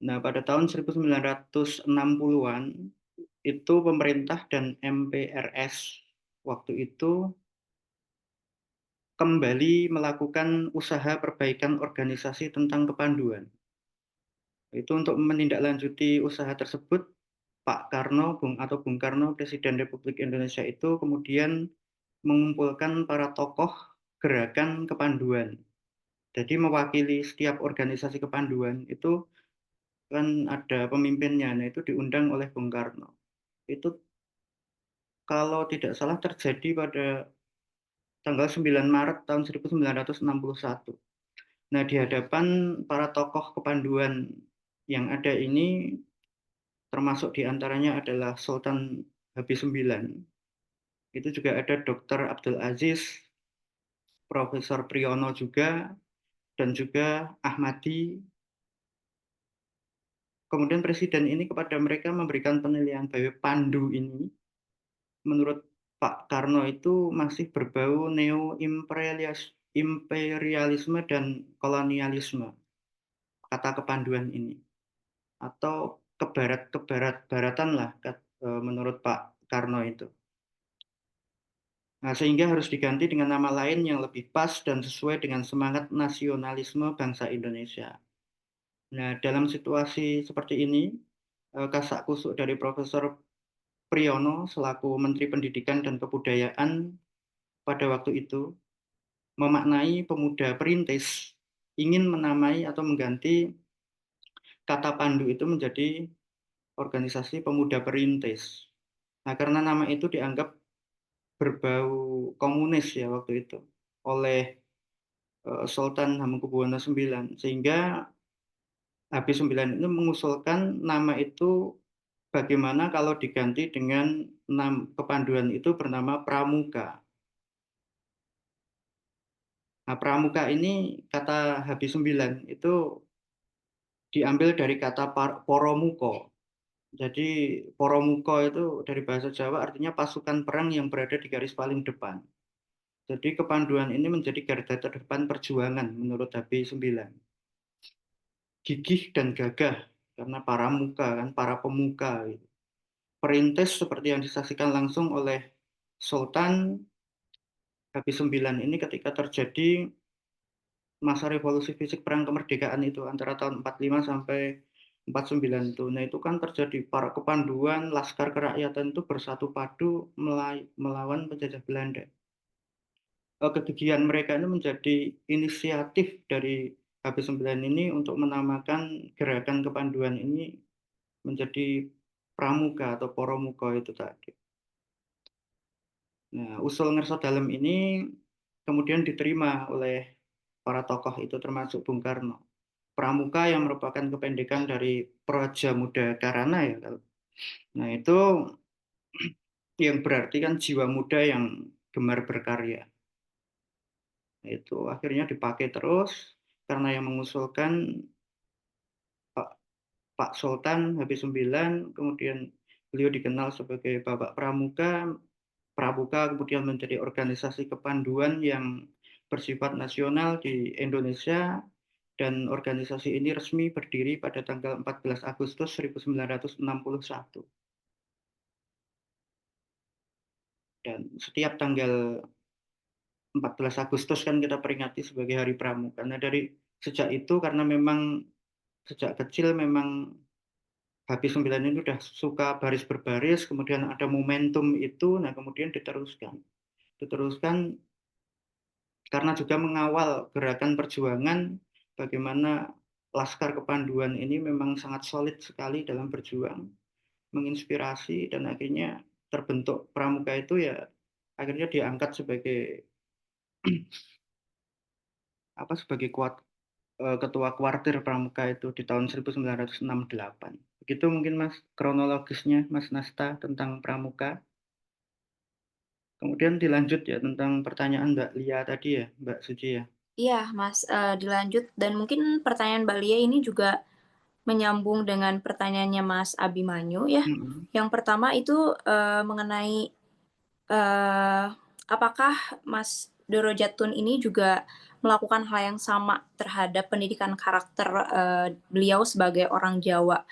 B: Nah, pada tahun 1960-an, itu pemerintah dan MPRS waktu itu kembali melakukan usaha perbaikan organisasi tentang kepanduan. Itu untuk menindaklanjuti usaha tersebut, Pak Karno, Bung Karno, Presiden Republik Indonesia itu kemudian mengumpulkan para tokoh gerakan kepanduan. Jadi mewakili setiap organisasi kepanduan itu kan ada pemimpinnya, nah itu diundang oleh Bung Karno. Itu kalau tidak salah terjadi pada tanggal 9 Maret tahun 1961. Nah, di hadapan para tokoh kepanduan yang ada ini, termasuk diantaranya adalah Sultan Habis IX. Itu juga ada Dr. Abdul Aziz, Profesor Priyono juga, dan juga Ahmadi. Kemudian Presiden ini kepada mereka memberikan penilaian bahwa Pandu ini, menurut Pak Karno itu masih berbau neo-imperialisme dan kolonialisme, kata kepanduan ini. Atau kebarat-baratan lah menurut Pak Karno itu. Nah, sehingga harus diganti dengan nama lain yang lebih pas dan sesuai dengan semangat nasionalisme bangsa Indonesia. Nah, dalam situasi seperti ini, kasak kusuk dari Profesor Priyono selaku Menteri Pendidikan dan Kebudayaan pada waktu itu memaknai pemuda perintis ingin menamai atau mengganti kata Pandu itu menjadi organisasi pemuda perintis. Nah, karena nama itu dianggap berbau komunis ya waktu itu oleh Sultan Hamengkubuwono IX, sehingga Habis IX itu mengusulkan nama itu bagaimana kalau diganti dengan kepanduan itu bernama Pramuka. Nah, Pramuka ini kata Habis IX itu diambil dari kata Poromuko. Jadi Poromuko itu dari bahasa Jawa artinya pasukan perang yang berada di garis paling depan. Jadi kepanduan ini menjadi garda terdepan perjuangan menurut Habis IX. Gigih dan gagah karena para muka kan, para pemuka gitu. Perintis seperti yang disaksikan langsung oleh Sultan Habis IX ini ketika terjadi masa revolusi fisik perang kemerdekaan itu antara tahun 45 sampai 49 itu. Nah, itu kan terjadi para kepanduan laskar kerakyatan itu bersatu padu melawan penjajah Belanda. Kegigihan mereka ini menjadi inisiatif dari Habis IX ini untuk menamakan gerakan kepanduan ini menjadi Pramuka atau Poromuka itu tadi. Nah, usul Ngerso Dalem ini kemudian diterima oleh para tokoh itu termasuk Bung Karno. Pramuka yang merupakan kependekan dari Praja Muda Karana ya. Nah, itu yang berarti kan jiwa muda yang gemar berkarya. Nah, itu akhirnya dipakai terus karena yang mengusulkan Pak Sultan Habis IX, kemudian beliau dikenal sebagai Bapak Pramuka. Pramuka kemudian menjadi organisasi kepanduan yang bersifat nasional di Indonesia, dan organisasi ini resmi berdiri pada tanggal 14 Agustus 1961. Dan setiap tanggal 14 Agustus kan kita peringati sebagai Hari Pramuka. Nah, dari sejak itu karena memang sejak kecil memang Habis IX ini udah suka baris berbaris, kemudian ada momentum itu, nah kemudian diteruskan karena juga mengawal gerakan perjuangan bagaimana Laskar Kepanduan ini memang sangat solid sekali dalam berjuang, menginspirasi, dan akhirnya terbentuk Pramuka itu ya akhirnya diangkat sebagai sebagai ketua kuartir Pramuka itu di tahun 1968. Begitu mungkin Mas kronologisnya Mas Nasta tentang Pramuka. Kemudian dilanjut ya tentang pertanyaan Mbak Lia tadi ya, Mbak Suci ya.
A: Iya, Mas, dilanjut. Dan mungkin pertanyaan Mbak Lia ini juga menyambung dengan pertanyaannya Mas Abimanyu ya. Yang pertama itu mengenai apakah Mas Doro Jatun ini juga melakukan hal yang sama terhadap pendidikan karakter beliau sebagai orang Jawa,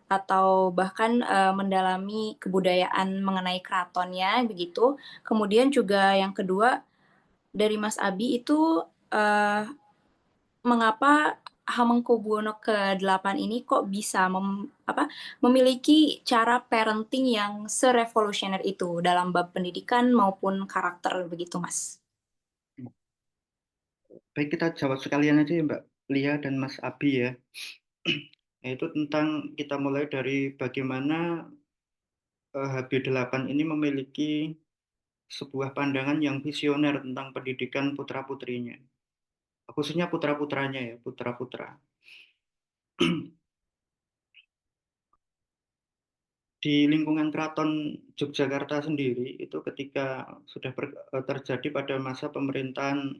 A: atau bahkan mendalami kebudayaan mengenai keratonnya begitu. Kemudian juga yang kedua dari Mas Abi itu mengapa Hamengkubuwono ke-8 ini kok bisa memiliki cara parenting yang serevolusioner itu dalam bab pendidikan maupun karakter begitu, Mas?
B: Baik, kita jawab sekalian aja ya Mbak Lia dan Mas Abi ya. Yaitu tentang kita mulai dari bagaimana HB8 ini memiliki sebuah pandangan yang visioner tentang pendidikan putra-putrinya. Khususnya putra-putranya ya, putra-putra. Di lingkungan Keraton Yogyakarta sendiri itu ketika sudah terjadi pada masa pemerintahan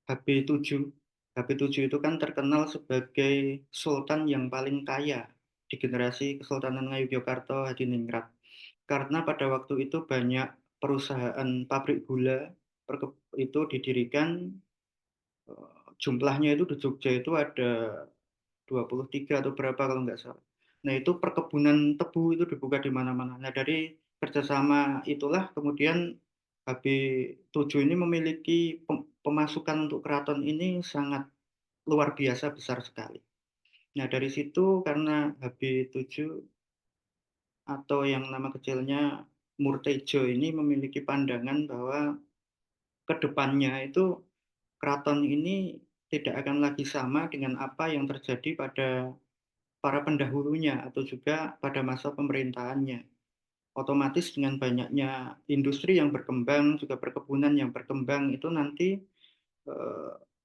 B: HB7. HB7 itu kan terkenal sebagai sultan yang paling kaya di generasi Kesultanan Ngayogyakarta Hadiningrat. Karena pada waktu itu banyak perusahaan pabrik gula itu didirikan, jumlahnya itu di Jogja itu ada 23 atau berapa kalau nggak salah. Nah itu perkebunan tebu itu dibuka di mana-mana. Nah dari kerjasama itulah kemudian HB7 ini memiliki pemasukan untuk keraton ini sangat luar biasa besar sekali. Nah dari situ karena HB7 atau yang nama kecilnya Murtejo ini memiliki pandangan bahwa kedepannya itu keraton ini tidak akan lagi sama dengan apa yang terjadi pada para pendahulunya atau juga pada masa pemerintahannya. Otomatis dengan banyaknya industri yang berkembang, juga perkebunan yang berkembang, itu nanti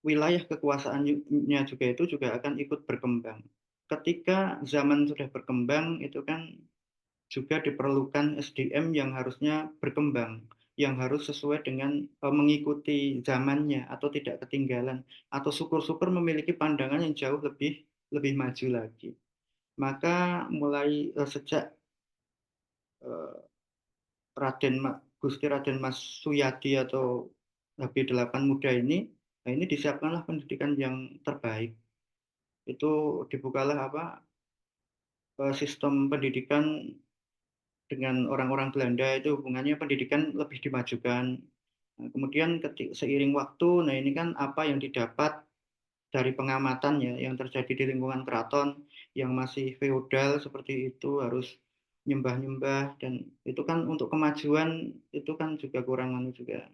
B: wilayah kekuasaannya juga itu juga akan ikut berkembang. Ketika zaman sudah berkembang, itu kan juga diperlukan SDM yang harusnya berkembang, yang harus sesuai dengan mengikuti zamannya atau tidak ketinggalan, atau syukur-syukur memiliki pandangan yang jauh lebih maju lagi. Maka mulai sejak Gusti Raden Mas Suyadi atau HB8 muda ini, nah ini disiapkanlah pendidikan yang terbaik. Itu dibukalah sistem pendidikan dengan orang-orang Belanda, itu hubungannya pendidikan lebih dimajukan. Nah, kemudian seiring waktu, nah ini kan apa yang didapat dari pengamatannya yang terjadi di lingkungan keraton yang masih feodal seperti itu, harus nyembah-nyembah, dan itu kan untuk kemajuan itu kan juga kurangan juga.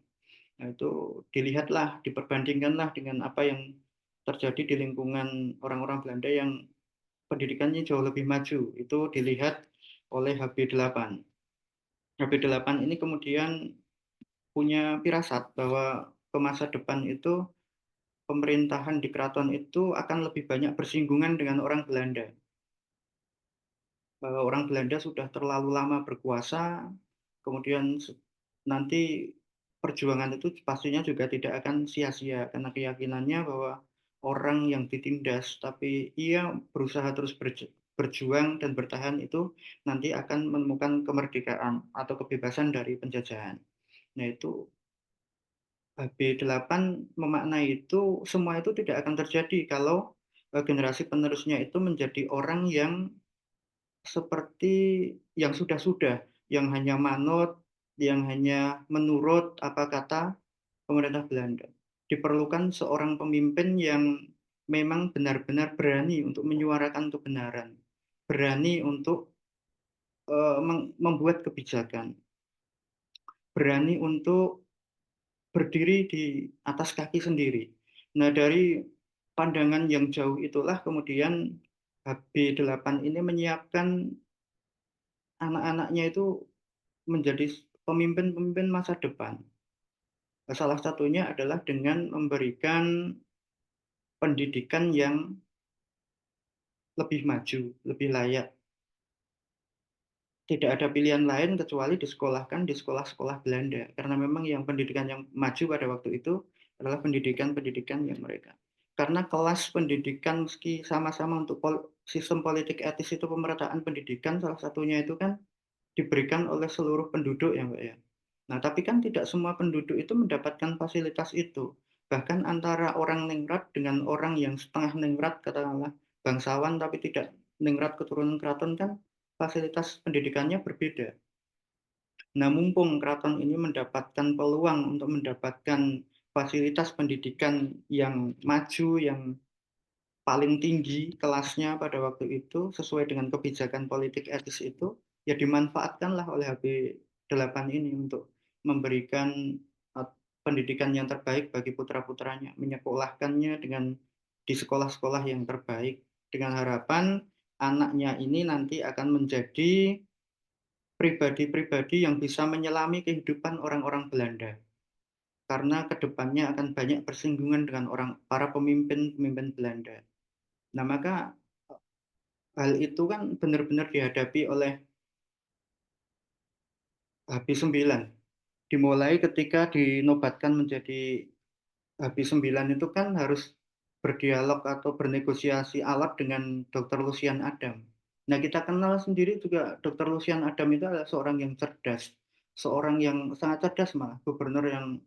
B: Nah itu dilihatlah, diperbandingkanlah dengan apa yang terjadi di lingkungan orang-orang Belanda yang pendidikannya jauh lebih maju. Itu dilihat oleh HB8. HB8 ini kemudian punya firasat bahwa ke masa depan itu pemerintahan di keraton itu akan lebih banyak bersinggungan dengan orang Belanda. Orang Belanda sudah terlalu lama berkuasa, kemudian nanti perjuangan itu pastinya juga tidak akan sia-sia karena keyakinannya bahwa orang yang ditindas tapi ia berusaha terus berjuang dan bertahan itu nanti akan menemukan kemerdekaan atau kebebasan dari penjajahan. Nah itu HB8 memaknai itu semua itu tidak akan terjadi kalau generasi penerusnya itu menjadi orang yang seperti yang sudah-sudah, yang hanya manut, yang hanya menurut apa kata pemerintah Belanda. Diperlukan seorang pemimpin yang memang benar-benar berani untuk menyuarakan kebenaran, berani untuk membuat kebijakan, berani untuk berdiri di atas kaki sendiri. Nah, dari pandangan yang jauh itulah kemudian HB8 ini menyiapkan anak-anaknya itu menjadi pemimpin-pemimpin masa depan. Salah satunya adalah dengan memberikan pendidikan yang lebih maju, lebih layak. Tidak ada pilihan lain kecuali disekolahkan di sekolah-sekolah Belanda. Karena memang yang pendidikan yang maju pada waktu itu adalah pendidikan-pendidikan yang mereka. Karena kelas pendidikan meski sama-sama untuk sistem politik etis itu pemerataan pendidikan, salah satunya itu kan diberikan oleh seluruh penduduk ya Mbak ya. Nah tapi kan tidak semua penduduk itu mendapatkan fasilitas itu. Bahkan antara orang ningrat dengan orang yang setengah ningrat, katakanlah bangsawan tapi tidak ningrat keturunan keraton kan fasilitas pendidikannya berbeda. Nah, mumpung keraton ini mendapatkan peluang untuk mendapatkan fasilitas pendidikan yang maju, yang paling tinggi kelasnya pada waktu itu, sesuai dengan kebijakan politik etis itu, ya dimanfaatkanlah oleh HB8 ini untuk memberikan pendidikan yang terbaik bagi putra-putranya, menyekolahkannya di sekolah-sekolah yang terbaik, dengan harapan anaknya ini nanti akan menjadi pribadi-pribadi yang bisa menyelami kehidupan orang-orang Belanda. Karena kedepannya akan banyak bersinggungan dengan para pemimpin-pemimpin Belanda. Nah, maka hal itu kan benar-benar dihadapi oleh HB9. Dimulai ketika dinobatkan menjadi HB9 itu kan harus berdialog atau bernegosiasi alat dengan Dr. Lucian Adam. Nah, kita kenal sendiri juga Dr. Lucian Adam itu adalah seorang yang cerdas, seorang yang sangat cerdas malah, gubernur yang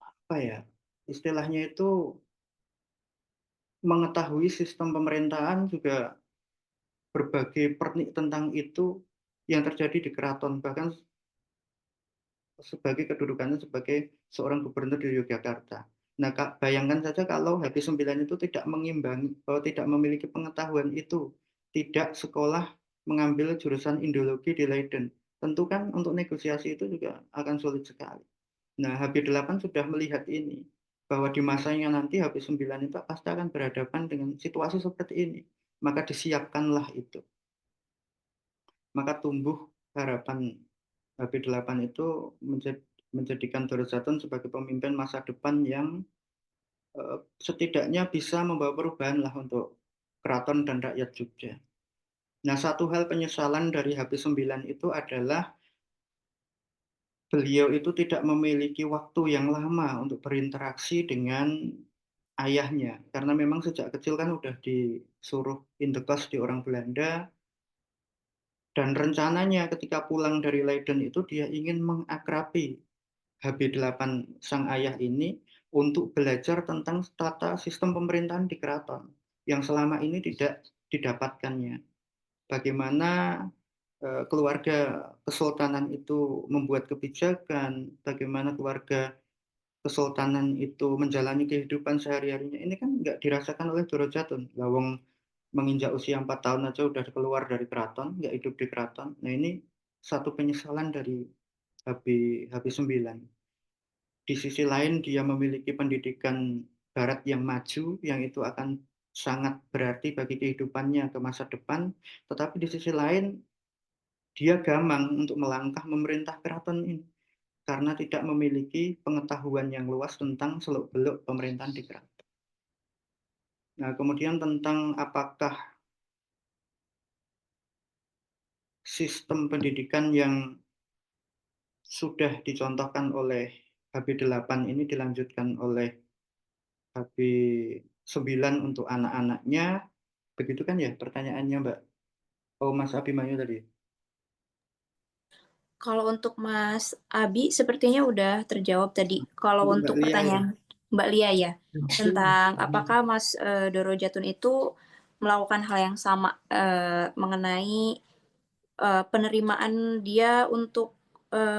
B: apa ya, istilahnya itu mengetahui sistem pemerintahan, juga berbagai pernik tentang itu yang terjadi di keraton, bahkan sebagai kedudukannya sebagai seorang gubernur di Yogyakarta. Nah, bayangkan saja kalau HB9 itu tidak mengimbangi, tidak memiliki pengetahuan itu, tidak sekolah mengambil jurusan Indologi di Leiden. Tentu kan untuk negosiasi itu juga akan sulit sekali. Nah, HB8 sudah melihat ini, bahwa di masanya nanti HB9 itu pasti akan berhadapan dengan situasi seperti ini. Maka disiapkanlah itu. Maka tumbuh harapan HB8 itu menjadikan Dorojatun sebagai pemimpin masa depan yang setidaknya bisa membawa perubahan lah untuk keraton dan rakyat Jogja. Nah, satu hal penyesalan dari HB9 itu adalah beliau itu tidak memiliki waktu yang lama untuk berinteraksi dengan ayahnya. Karena memang sejak kecil kan udah disuruh indekos di orang Belanda. Dan rencananya ketika pulang dari Leiden itu dia ingin mengakrabi HB8 sang ayah ini untuk belajar tentang tata sistem pemerintahan di keraton yang selama ini tidak didapatkannya. Bagaimana keluarga kesultanan itu membuat kebijakan, bagaimana keluarga kesultanan itu menjalani kehidupan sehari-harinya. Ini kan nggak dirasakan oleh Dorojatun. Lawang menginjak usia 4 tahun aja udah keluar dari keraton, nggak hidup di keraton. Nah, ini satu penyesalan dari HB9. Di sisi lain dia memiliki pendidikan barat yang maju, yang itu akan sangat berarti bagi kehidupannya ke masa depan, tetapi di sisi lain dia gamang untuk melangkah memerintah keraton ini karena tidak memiliki pengetahuan yang luas tentang seluk-beluk pemerintahan di keraton. Nah, kemudian tentang apakah sistem pendidikan yang sudah dicontohkan oleh HB8 ini dilanjutkan oleh HB9 untuk anak-anaknya, begitu kan ya pertanyaannya Mbak? Oh, Mas Abimanyu tadi.
A: Kalau untuk Mas Abi sepertinya udah terjawab tadi. Kalau
B: Mbak
A: untuk
B: Lia ya.
A: pertanyaan Mbak Lia ya, tentang apakah Mas Dorojatun itu melakukan hal yang sama mengenai penerimaan dia untuk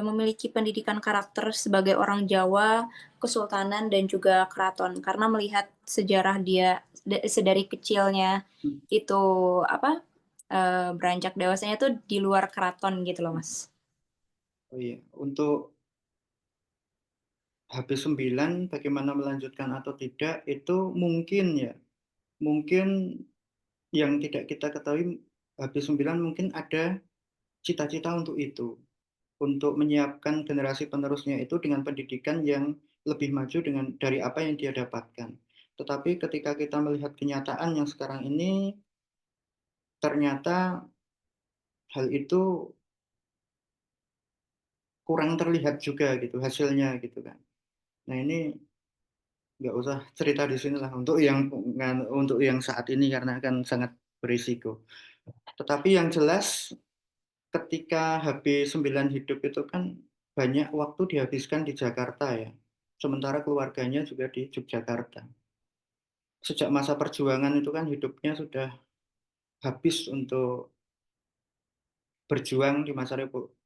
A: memiliki pendidikan karakter sebagai orang Jawa, Kesultanan dan juga keraton. Karena melihat sejarah dia sedari kecilnya itu beranjak dewasanya itu di luar keraton gitu loh Mas.
B: Oh iya, untuk HB9 bagaimana melanjutkan atau tidak itu mungkin ya, mungkin yang tidak kita ketahui HB9 mungkin ada cita-cita untuk itu, untuk menyiapkan generasi penerusnya itu dengan pendidikan yang lebih maju dari apa yang dia dapatkan. Tetapi ketika kita melihat kenyataan yang sekarang ini, ternyata hal itu kurang terlihat juga gitu hasilnya gitu kan. Nah ini nggak usah cerita di sini lah untuk yang saat ini karena akan sangat berisiko. Tetapi yang jelas ketika HB9 hidup itu kan banyak waktu dihabiskan di Jakarta ya. Sementara keluarganya juga di Yogyakarta. Sejak masa perjuangan itu kan hidupnya sudah habis untuk berjuang di masa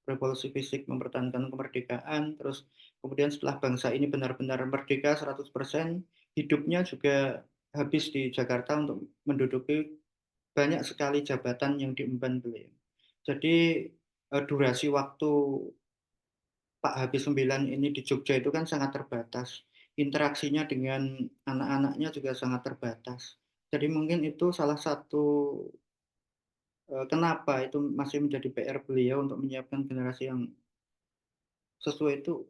B: revolusi fisik mempertahankan kemerdekaan, terus kemudian setelah bangsa ini benar-benar merdeka 100%, hidupnya juga habis di Jakarta untuk menduduki banyak sekali jabatan yang diemban beliau. Jadi durasi waktu Pak HB9 ini di Jogja itu kan sangat terbatas. Interaksinya dengan anak-anaknya juga sangat terbatas. Jadi mungkin itu salah satu kenapa itu masih menjadi PR beliau untuk menyiapkan generasi yang sesuai itu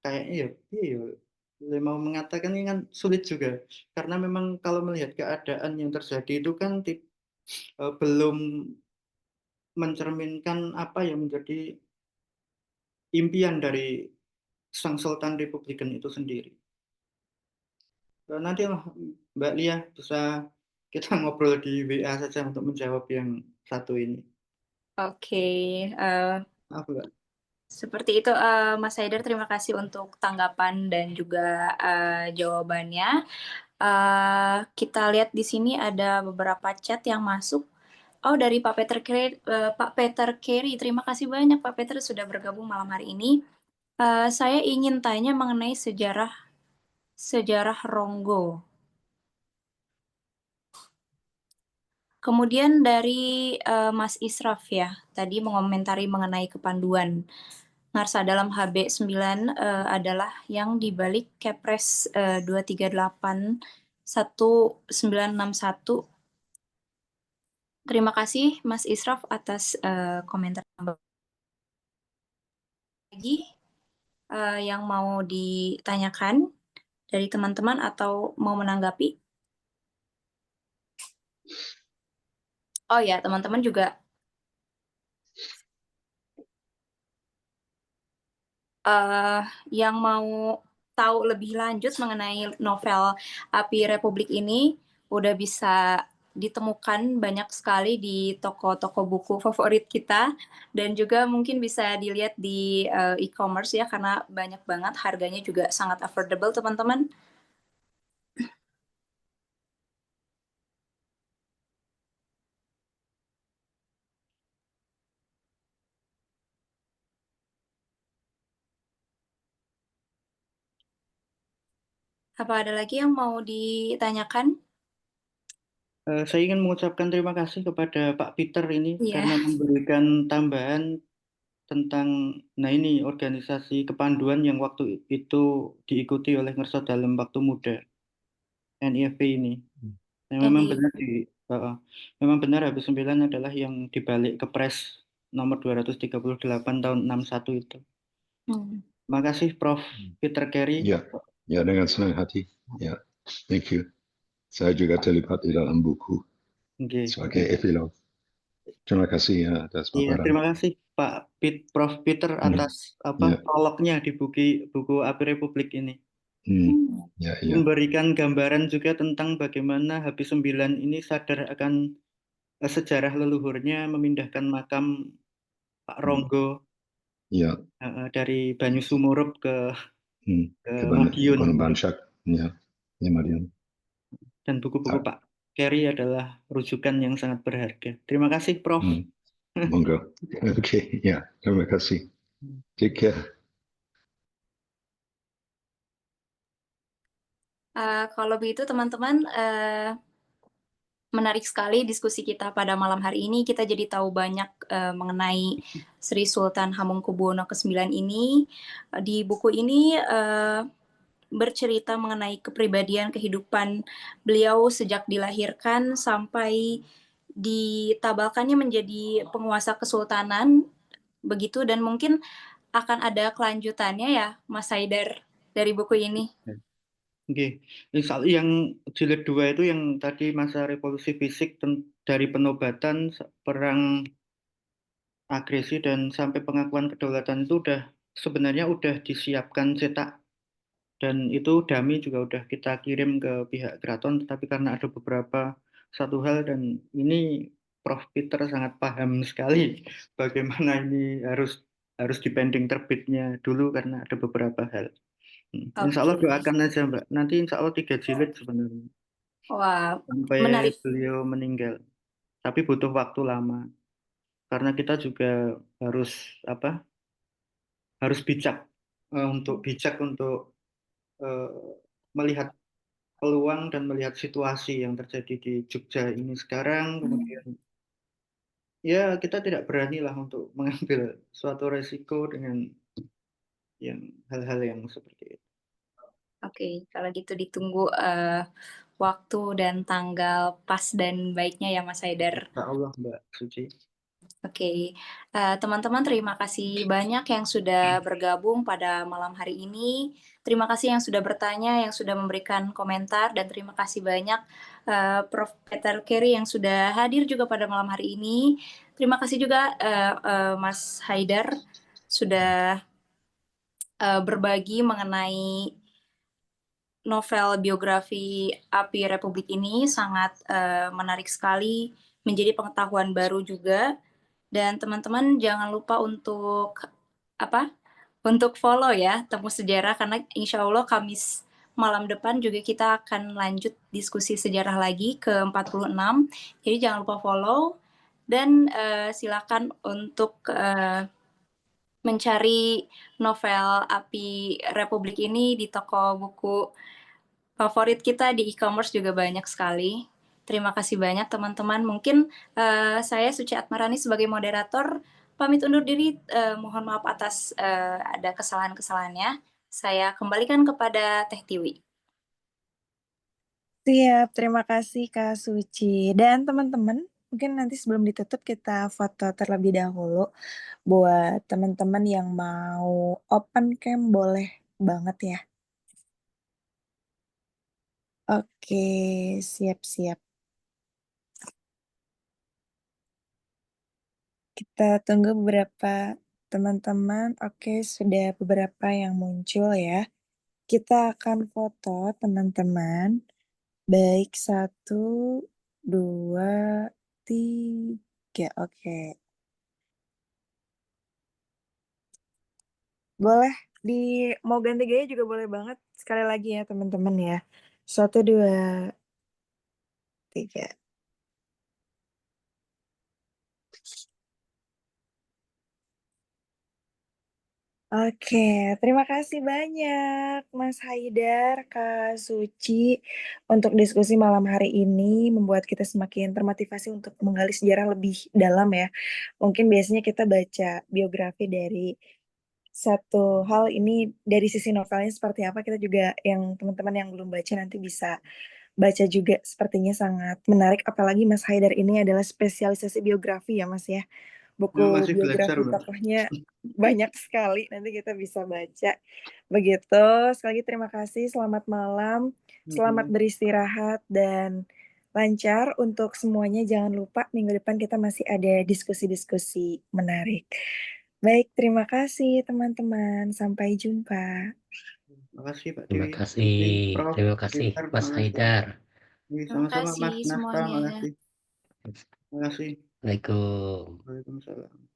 B: kayaknya ya, iya, mau mengatakan ini kan sulit juga karena memang kalau melihat keadaan yang terjadi itu kan belum mencerminkan apa yang menjadi impian dari sang Sultan Republikan itu sendiri. Nanti lah Mbak Lia bisa kita ngobrol di WA saja untuk menjawab yang satu ini.
A: Oke,
B: Apa Mbak?
A: seperti itu Mas Haidar, terima kasih untuk tanggapan dan juga jawabannya. Kita lihat di sini ada beberapa chat yang masuk. Oh, dari Pak Peter Carey, Pak Peter Carey, terima kasih banyak Pak Peter sudah bergabung malam hari ini. Saya ingin tanya mengenai sejarah Ronggo. Kemudian dari Mas Israf ya, tadi mengomentari mengenai kepanduan. Ngarsa dalam HB9 adalah yang dibalik Kepres 238 1961. Terima kasih Mas Israf atas komentar lagi yang mau ditanyakan dari teman-teman atau mau menanggapi. Oh ya, teman-teman juga yang mau tahu lebih lanjut mengenai novel Api Republik ini udah bisa ditemukan banyak sekali di toko-toko buku favorit kita dan juga mungkin bisa dilihat di e-commerce ya karena banyak banget, harganya juga sangat affordable teman-teman. Apa ada lagi yang mau ditanyakan?
B: Saya ingin mengucapkan terima kasih kepada Pak Peter ini
A: Iya.
B: karena memberikan tambahan tentang ini organisasi kepanduan yang waktu itu diikuti oleh Ngerso dalam waktu muda, NIFP ini. Memang benar memang benar HB9 adalah yang dibalik Kepres nomor 238 tahun 61 itu. Terima kasih Prof. Peter Carey.
F: Ya, dengan senang hati. Ya, thank you. Saya juga terlibat di dalam buku sebagai epilog. Terima kasih ya atas paparan.
B: Terima kasih Pak Prof. Peter atas prolognya di buku Api Republik ini. Memberikan gambaran juga tentang bagaimana HB9 ini sadar akan sejarah leluhurnya memindahkan makam Pak Ronggo dari Banyusumurup ke Madiun.
F: Madiun.
B: Dan buku-buku Pak Carey adalah rujukan yang sangat berharga. Terima kasih Prof.
F: Monggo. Oke, ya, terima kasih. Take care.
A: Kalau begitu teman-teman, menarik sekali diskusi kita pada malam hari ini. Kita jadi tahu banyak mengenai Sri Sultan Hamengkubuwono ke-9 ini. Di buku ini bercerita mengenai kepribadian kehidupan beliau sejak dilahirkan sampai ditabalkannya menjadi penguasa kesultanan begitu, dan mungkin akan ada kelanjutannya ya Mas Haidar dari buku ini.
B: Oke, yang jilid 2 itu yang tadi masa revolusi fisik dari penobatan, perang agresi dan sampai pengakuan kedaulatan itu sebenarnya udah disiapkan cetak, dan itu dummy juga udah kita kirim ke pihak keraton, tetapi karena ada satu hal, dan ini Prof. Peter sangat paham sekali bagaimana ini harus dipending terbitnya dulu karena ada beberapa hal. Insya Allah doakan aja Mbak, nanti insya Allah 3 jilid sebenarnya.
A: Wah,
B: Sampai
A: menarik.
B: beliau meninggal. Tapi butuh waktu lama. Karena kita juga harus bijak untuk melihat peluang dan melihat situasi yang terjadi di Jogja ini sekarang. Kemudian ya kita tidak berani lah untuk mengambil suatu resiko dengan hal-hal yang seperti itu.
A: Oke, kalau gitu ditunggu waktu dan tanggal pas dan baiknya ya Mas Haidar.
B: Insya Allah Mbak Suci.
A: Oke, teman-teman terima kasih banyak yang sudah bergabung pada malam hari ini. Terima kasih yang sudah bertanya, yang sudah memberikan komentar, dan terima kasih banyak Prof. Peter Carey yang sudah hadir juga pada malam hari ini. Terima kasih juga Mas Haidar sudah berbagi mengenai novel biografi Api Republik ini. Sangat menarik sekali, menjadi pengetahuan baru juga. Dan teman-teman jangan lupa untuk follow ya Temu Sejarah, karena insya Allah Kamis malam depan juga kita akan lanjut diskusi sejarah lagi ke-46. Jadi jangan lupa follow, dan silakan untuk mencari novel Api Republik ini di toko buku favorit kita, di e-commerce juga banyak sekali. Terima kasih banyak teman-teman. Mungkin saya Suci Atmarani sebagai moderator pamit undur diri. Mohon maaf atas ada kesalahan-kesalahannya. Saya kembalikan kepada Teh Tiwi.
G: Siap, terima kasih Kak Suci. Dan teman-teman, mungkin nanti sebelum ditutup kita foto terlebih dahulu. Buat teman-teman yang mau open cam boleh banget ya. Oke, siap-siap. Kita tunggu beberapa teman-teman. Oke, sudah beberapa yang muncul ya. Kita akan foto teman-teman. Baik, 1, 2, 3. Oke. Boleh mau ganti gaya juga boleh banget. Sekali lagi ya teman-teman ya. 1, 2, 3. Oke, terima kasih banyak Mas Haidar, Kak Suci, untuk diskusi malam hari ini, membuat kita semakin termotivasi untuk menggali sejarah lebih dalam ya. Mungkin biasanya kita baca biografi dari satu hal, ini dari sisi novelnya seperti apa, kita juga yang teman-teman yang belum baca nanti bisa baca juga, sepertinya sangat menarik, apalagi Mas Haidar ini adalah spesialisasi biografi ya Mas ya. Buku
B: Masih belajar,
G: biografi
B: Mbak.
G: tokohnya banyak sekali, nanti kita bisa baca. Begitu, sekali lagi terima kasih, selamat malam, selamat beristirahat, dan lancar untuk semuanya. Jangan lupa minggu depan kita masih ada diskusi-diskusi menarik. Baik, terima kasih teman-teman, sampai jumpa.
B: Terima kasih Pak
H: Terima
B: Dewi.
H: kasih,
B: Prof.
H: terima kasih
B: Peter,
H: Mas Haidar.
A: Terima
B: Sama-sama Mas
A: kasih
B: Nasta,
A: semuanya.
B: Terima kasih.
H: Assalamualaikum.
B: Waalaikumsalam.